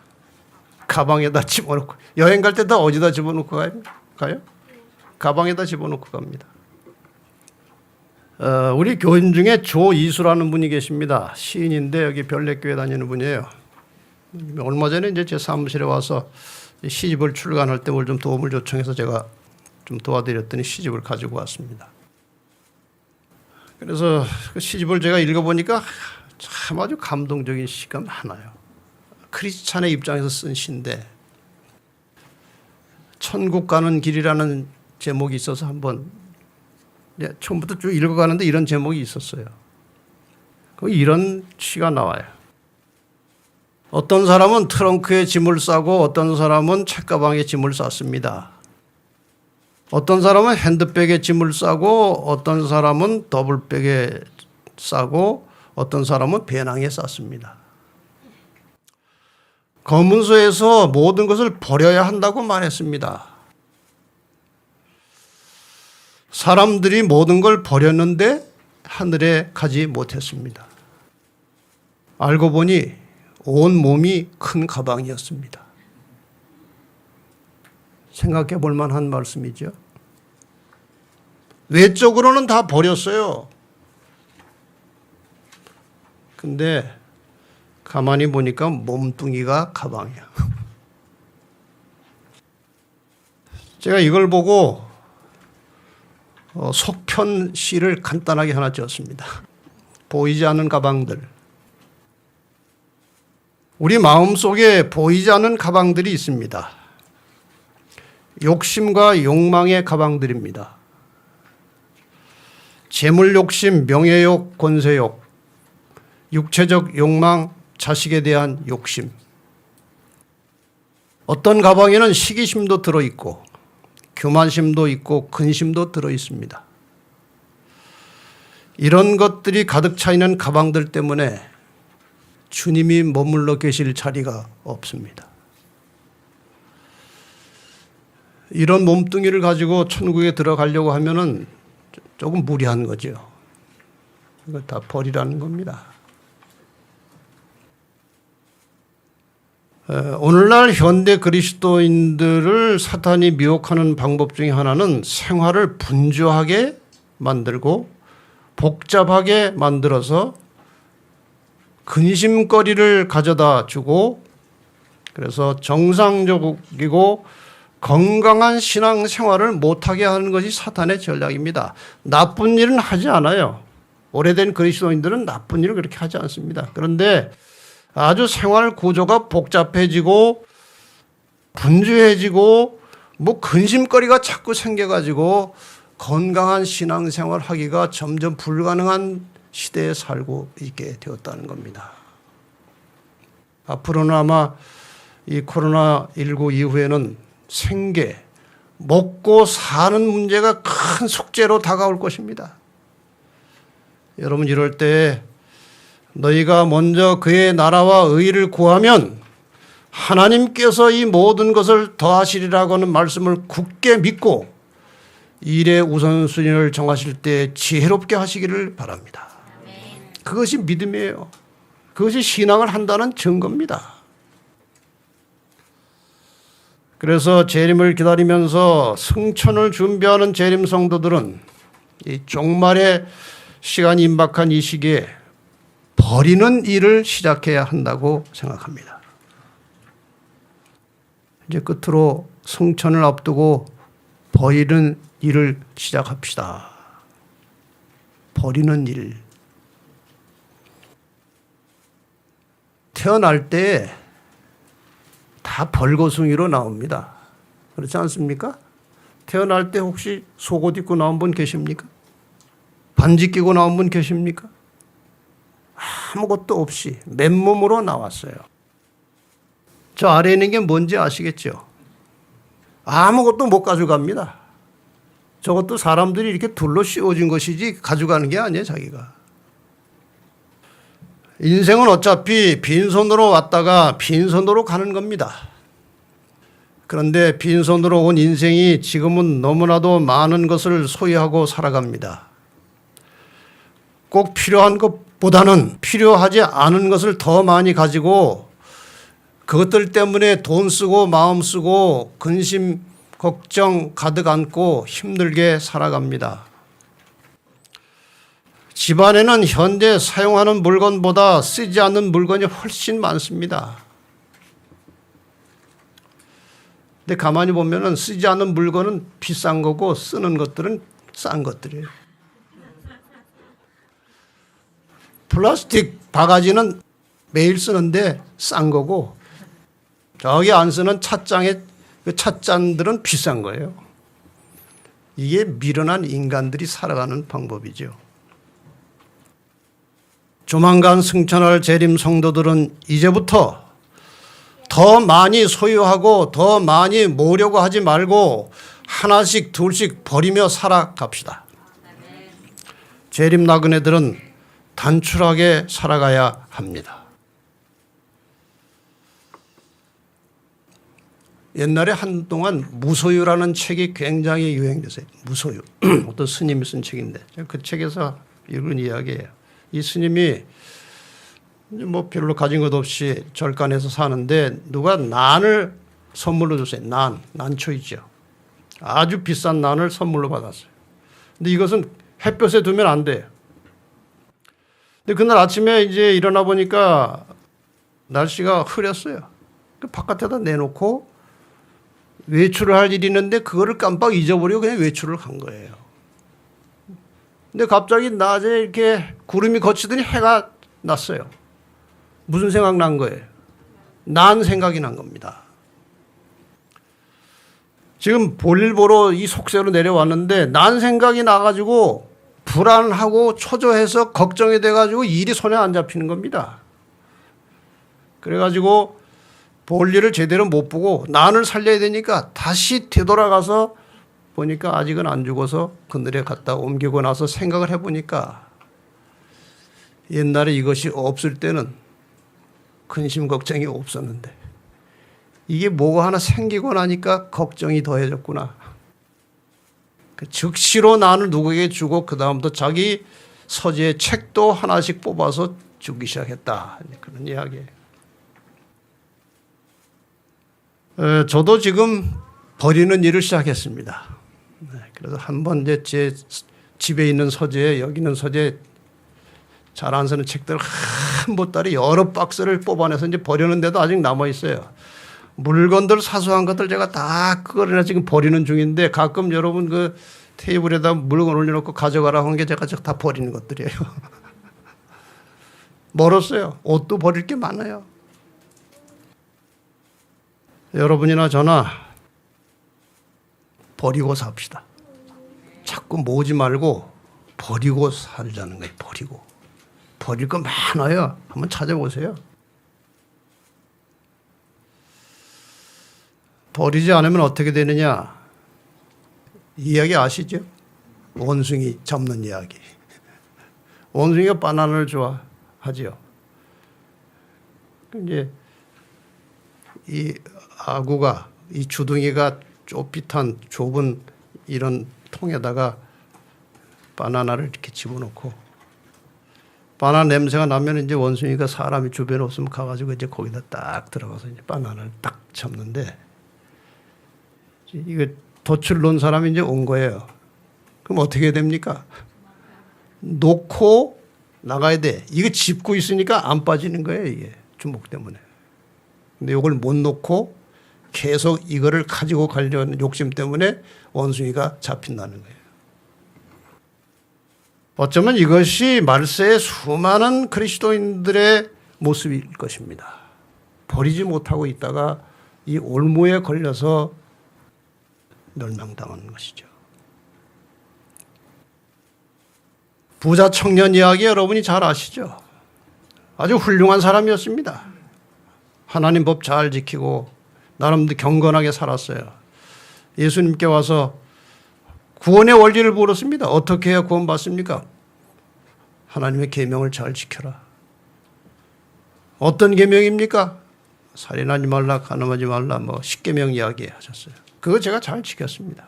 가방에다 집어넣고. 여행 갈 때 다 어디다 집어넣고 가요? 가방에다 집어넣고 갑니다. 우리 교인 중에 조이수라는 분이 계십니다. 시인인데 여기 별내교회 다니는 분이에요. 얼마 전에 이제 제 사무실에 와서 시집을 출간할 때 뭘 좀 도움을 요청해서 제가 좀 도와드렸더니 시집을 가지고 왔습니다. 그래서 그 시집을 제가 읽어보니까 참 아주 감동적인 시가 많아요. 크리스찬의 입장에서 쓴 시인데, 천국 가는 길이라는 제목이 있어서 한번 처음부터 쭉 읽어가는데 이런 제목이 있었어요. 이런 시가 나와요. 어떤 사람은 트렁크에 짐을 싸고 어떤 사람은 책가방에 짐을 쌌습니다. 어떤 사람은 핸드백에 짐을 싸고 어떤 사람은 더블백에 싸고 어떤 사람은 배낭에 쌌습니다. 검문소에서 모든 것을 버려야 한다고 말했습니다. 사람들이 모든 걸 버렸는데 하늘에 가지 못했습니다. 알고 보니 온 몸이 큰 가방이었습니다. 생각해 볼 만한 말씀이죠. 외적으로는 다 버렸어요. 근데 가만히 보니까 몸뚱이가 가방이야. 제가 이걸 보고 속편 시를 간단하게 하나 지었습니다. 보이지 않는 가방들. 우리 마음속에 보이지 않는 가방들이 있습니다. 욕심과 욕망의 가방들입니다. 재물 욕심, 명예욕, 권세욕, 육체적 욕망, 자식에 대한 욕심. 어떤 가방에는 시기심도 들어있고 교만심도 있고 근심도 들어있습니다. 이런 것들이 가득 차 있는 가방들 때문에 주님이 머물러 계실 자리가 없습니다. 이런 몸뚱이를 가지고 천국에 들어가려고 하면은 조금 무리한 거죠. 이거 다 버리라는 겁니다. 오늘날 현대 그리스도인들을 사탄이 미혹하는 방법 중에 하나는 생활을 분주하게 만들고 복잡하게 만들어서 근심거리를 가져다 주고 그래서 정상적이고 건강한 신앙생활을 못하게 하는 것이 사탄의 전략입니다. 나쁜 일은 하지 않아요. 오래된 그리스도인들은 나쁜 일을 그렇게 하지 않습니다. 그런데 아주 생활 구조가 복잡해지고 분주해지고 뭐 근심거리가 자꾸 생겨가지고 건강한 신앙생활 하기가 점점 불가능한 시대에 살고 있게 되었다는 겁니다. 앞으로는 아마 이 코로나19 이후에는 생계, 먹고 사는 문제가 큰 숙제로 다가올 것입니다. 여러분 이럴 때 너희가 먼저 그의 나라와 의를 구하면 하나님께서 이 모든 것을 더하시리라고 하는 말씀을 굳게 믿고 일의 우선순위를 정하실 때 지혜롭게 하시기를 바랍니다. 그것이 믿음이에요. 그것이 신앙을 한다는 증거입니다. 그래서 재림을 기다리면서 승천을 준비하는 재림 성도들은 이 종말의 시간이 임박한 이 시기에 버리는 일을 시작해야 한다고 생각합니다. 이제 끝으로 승천을 앞두고 버리는 일을 시작합시다. 버리는 일. 태어날 때 다 벌거숭이로 나옵니다. 그렇지 않습니까? 태어날 때 혹시 속옷 입고 나온 분 계십니까? 반지 끼고 나온 분 계십니까? 아무것도 없이 맨몸으로 나왔어요. 저 아래에 있는 게 뭔지 아시겠죠? 아무것도 못 가져갑니다. 저것도 사람들이 이렇게 둘러 씌워진 것이지 가져가는 게 아니에요, 자기가. 인생은 어차피 빈손으로 왔다가 빈손으로 가는 겁니다. 그런데 빈손으로 온 인생이 지금은 너무나도 많은 것을 소유하고 살아갑니다. 꼭 필요한 것보다는 필요하지 않은 것을 더 많이 가지고 그것들 때문에 돈 쓰고 마음 쓰고 근심, 걱정 가득 안고 힘들게 살아갑니다. 집안에는 현재 사용하는 물건보다 쓰지 않는 물건이 훨씬 많습니다. 근데 가만히 보면은 쓰지 않는 물건은 비싼 거고 쓰는 것들은 싼 것들이에요. 플라스틱 바가지는 매일 쓰는데 싼 거고 저기 안 쓰는 찻잔의 그 찻잔들은 비싼 거예요. 이게 미련한 인간들이 살아가는 방법이죠. 조만간 승천할 재림 성도들은 이제부터 더 많이 소유하고 더 많이 모으려고 하지 말고 하나씩 둘씩 버리며 살아갑시다. 재림 나그네들은 단출하게 살아가야 합니다. 옛날에 한동안 무소유라는 책이 굉장히 유행됐어요. 무소유. 어떤 스님이 쓴 책인데 그 책에서 읽은 이야기예요. 이 스님이 뭐 별로 가진 것 없이 절간에서 사는데 누가 난을 선물로 줬어요. 난초 있죠. 아주 비싼 난을 선물로 받았어요. 근데 이것은 햇볕에 두면 안 돼요. 근데 그날 아침에 이제 일어나 보니까 날씨가 흐렸어요. 바깥에다 내놓고 외출을 할 일이 있는데 그거를 깜빡 잊어버리고 그냥 외출을 간 거예요. 근데 갑자기 낮에 이렇게 구름이 걷히더니 해가 났어요. 무슨 생각 난 거예요? 난 생각이 난 겁니다. 지금 볼일 보러 이 속세로 내려왔는데 난 생각이 나가지고 불안하고 초조해서 걱정이 돼가지고 일이 손에 안 잡히는 겁니다. 그래가지고 볼일을 제대로 못 보고 난을 살려야 되니까 다시 되돌아가서 보니까 아직은 안 죽어서 그늘에 갖다 옮기고 나서 생각을 해보니까 옛날에 이것이 없을 때는 근심 걱정이 없었는데 이게 뭐가 하나 생기고 나니까 걱정이 더해졌구나. 즉시로 난을 누구에게 주고 그 다음부터 자기 서재의 책도 하나씩 뽑아서 주기 시작했다. 그런 이야기예요. 저도 지금 버리는 일을 시작했습니다. 그래서 한번 이제 제 집에 있는 서재에 여기 있는 서재에 잘 안 쓰는 책들 한 보따리 여러 박스를 뽑아내서 이제 버리는데도 아직 남아 있어요. 물건들 사소한 것들 제가 다 그거를 지금 버리는 중인데 가끔 여러분 그 테이블에다 물건 올려놓고 가져가라 하는 게 제가 다 버리는 것들이에요. 멀었어요. 옷도 버릴 게 많아요. 여러분이나 저나 버리고 삽시다. 자꾸 모으지 말고 버리고 살자는 거예요. 버릴 거 많아요. 한번 찾아보세요. 버리지 않으면 어떻게 되느냐? 이야기 아시죠? 원숭이 잡는 이야기. 원숭이가 바나나를 좋아하죠. 이제 이 아구가 이 주둥이가 좁빗한 좁은 이런 통에다가 바나나를 이렇게 집어넣고 바나나 냄새가 나면 이제 원숭이가 사람이 주변에 없으면 가가지고 이제 거기다 딱 들어가서 이제 바나나를 딱 잡는데 이거 덫을 놓은 사람이 이제 온 거예요. 그럼 어떻게 됩니까? 놓고 나가야 돼. 이거 짚고 있으니까 안 빠지는 거예요. 이게 주먹 때문에. 근데 이걸 못 놓고 계속 이거를 가지고 가려는 욕심 때문에 원숭이가 잡힌다는 거예요. 어쩌면 이것이 말세의 수많은 그리스도인들의 모습일 것입니다. 버리지 못하고 있다가 이 올무에 걸려서 멸망당하는 것이죠. 부자 청년 이야기 여러분이 잘 아시죠? 아주 훌륭한 사람이었습니다. 하나님 법 잘 지키고 나름대로 경건하게 살았어요. 예수님께 와서 구원의 원리를 물었습니다. 어떻게 해야 구원받습니까? 하나님의 계명을 잘 지켜라. 어떤 계명입니까? 살인하지 말라, 간음하지 말라, 뭐 10계명 이야기 하셨어요. 그거 제가 잘 지켰습니다.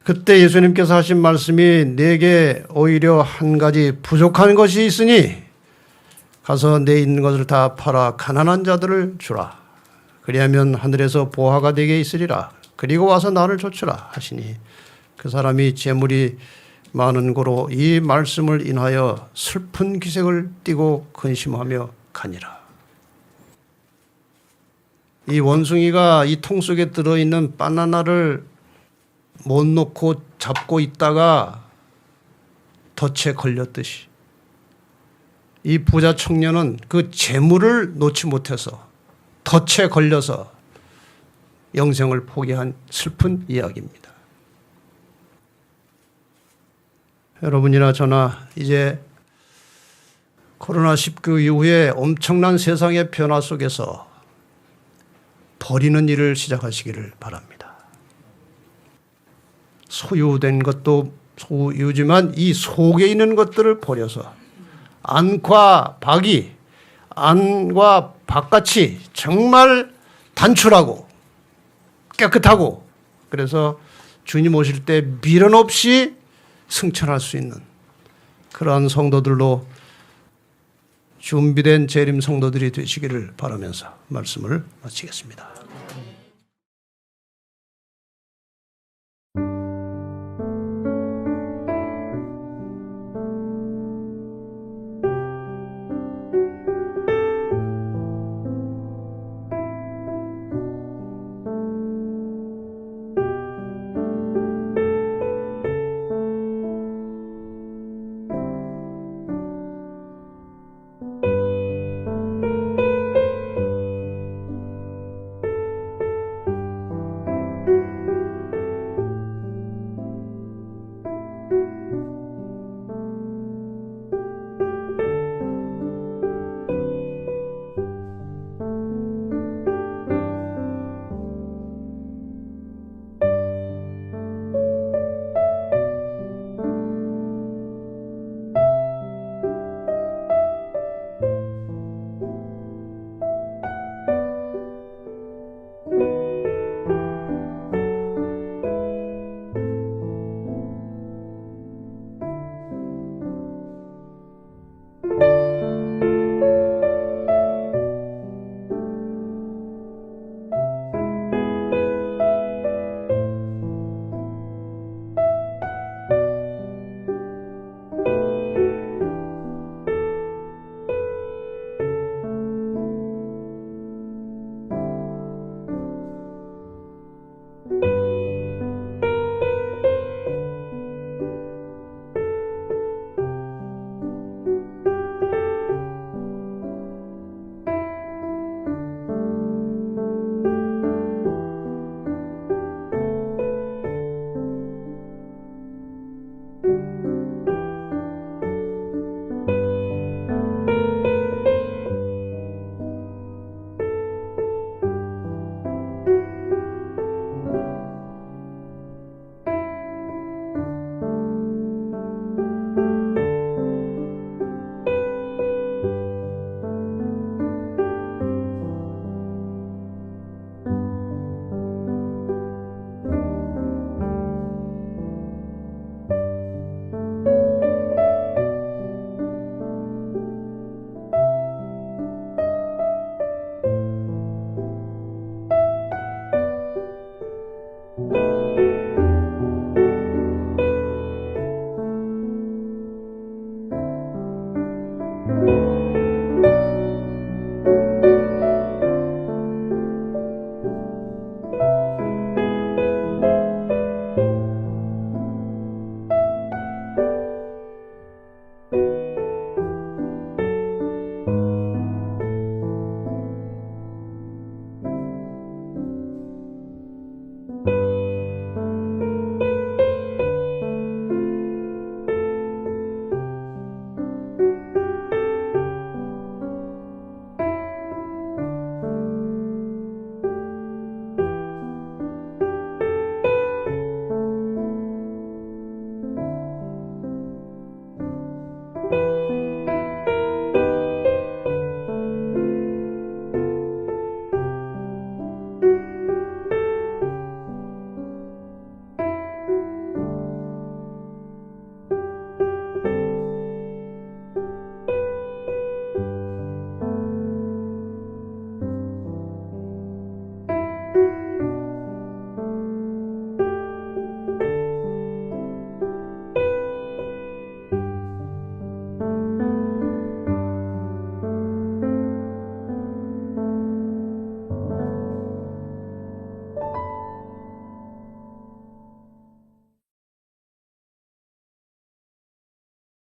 그때 예수님께서 하신 말씀이 내게 오히려 한 가지 부족한 것이 있으니 가서 내 있는 것을 다 팔아 가난한 자들을 주라. 그리하면 하늘에서 보화가 되게 있으리라. 그리고 와서 나를 좇으라 하시니 그 사람이 재물이 많은 고로 이 말씀을 인하여 슬픈 기색을 띠고 근심하며 가니라. 이 원숭이가 이 통 속에 들어있는 바나나를 못 놓고 잡고 있다가 덫에 걸렸듯이 이 부자 청년은 그 재물을 놓지 못해서 덫에 걸려서 영생을 포기한 슬픈 이야기입니다. 여러분이나 저나 이제 코로나19 이후에 엄청난 세상의 변화 속에서 버리는 일을 시작하시기를 바랍니다. 소유된 것도 소유지만 이 속에 있는 것들을 버려서 안과 박이 안과 박같이 정말 단출하고 깨끗하고 그래서 주님 오실 때 미련 없이 승천할 수 있는 그러한 성도들로 준비된 재림 성도들이 되시기를 바라면서 말씀을 마치겠습니다.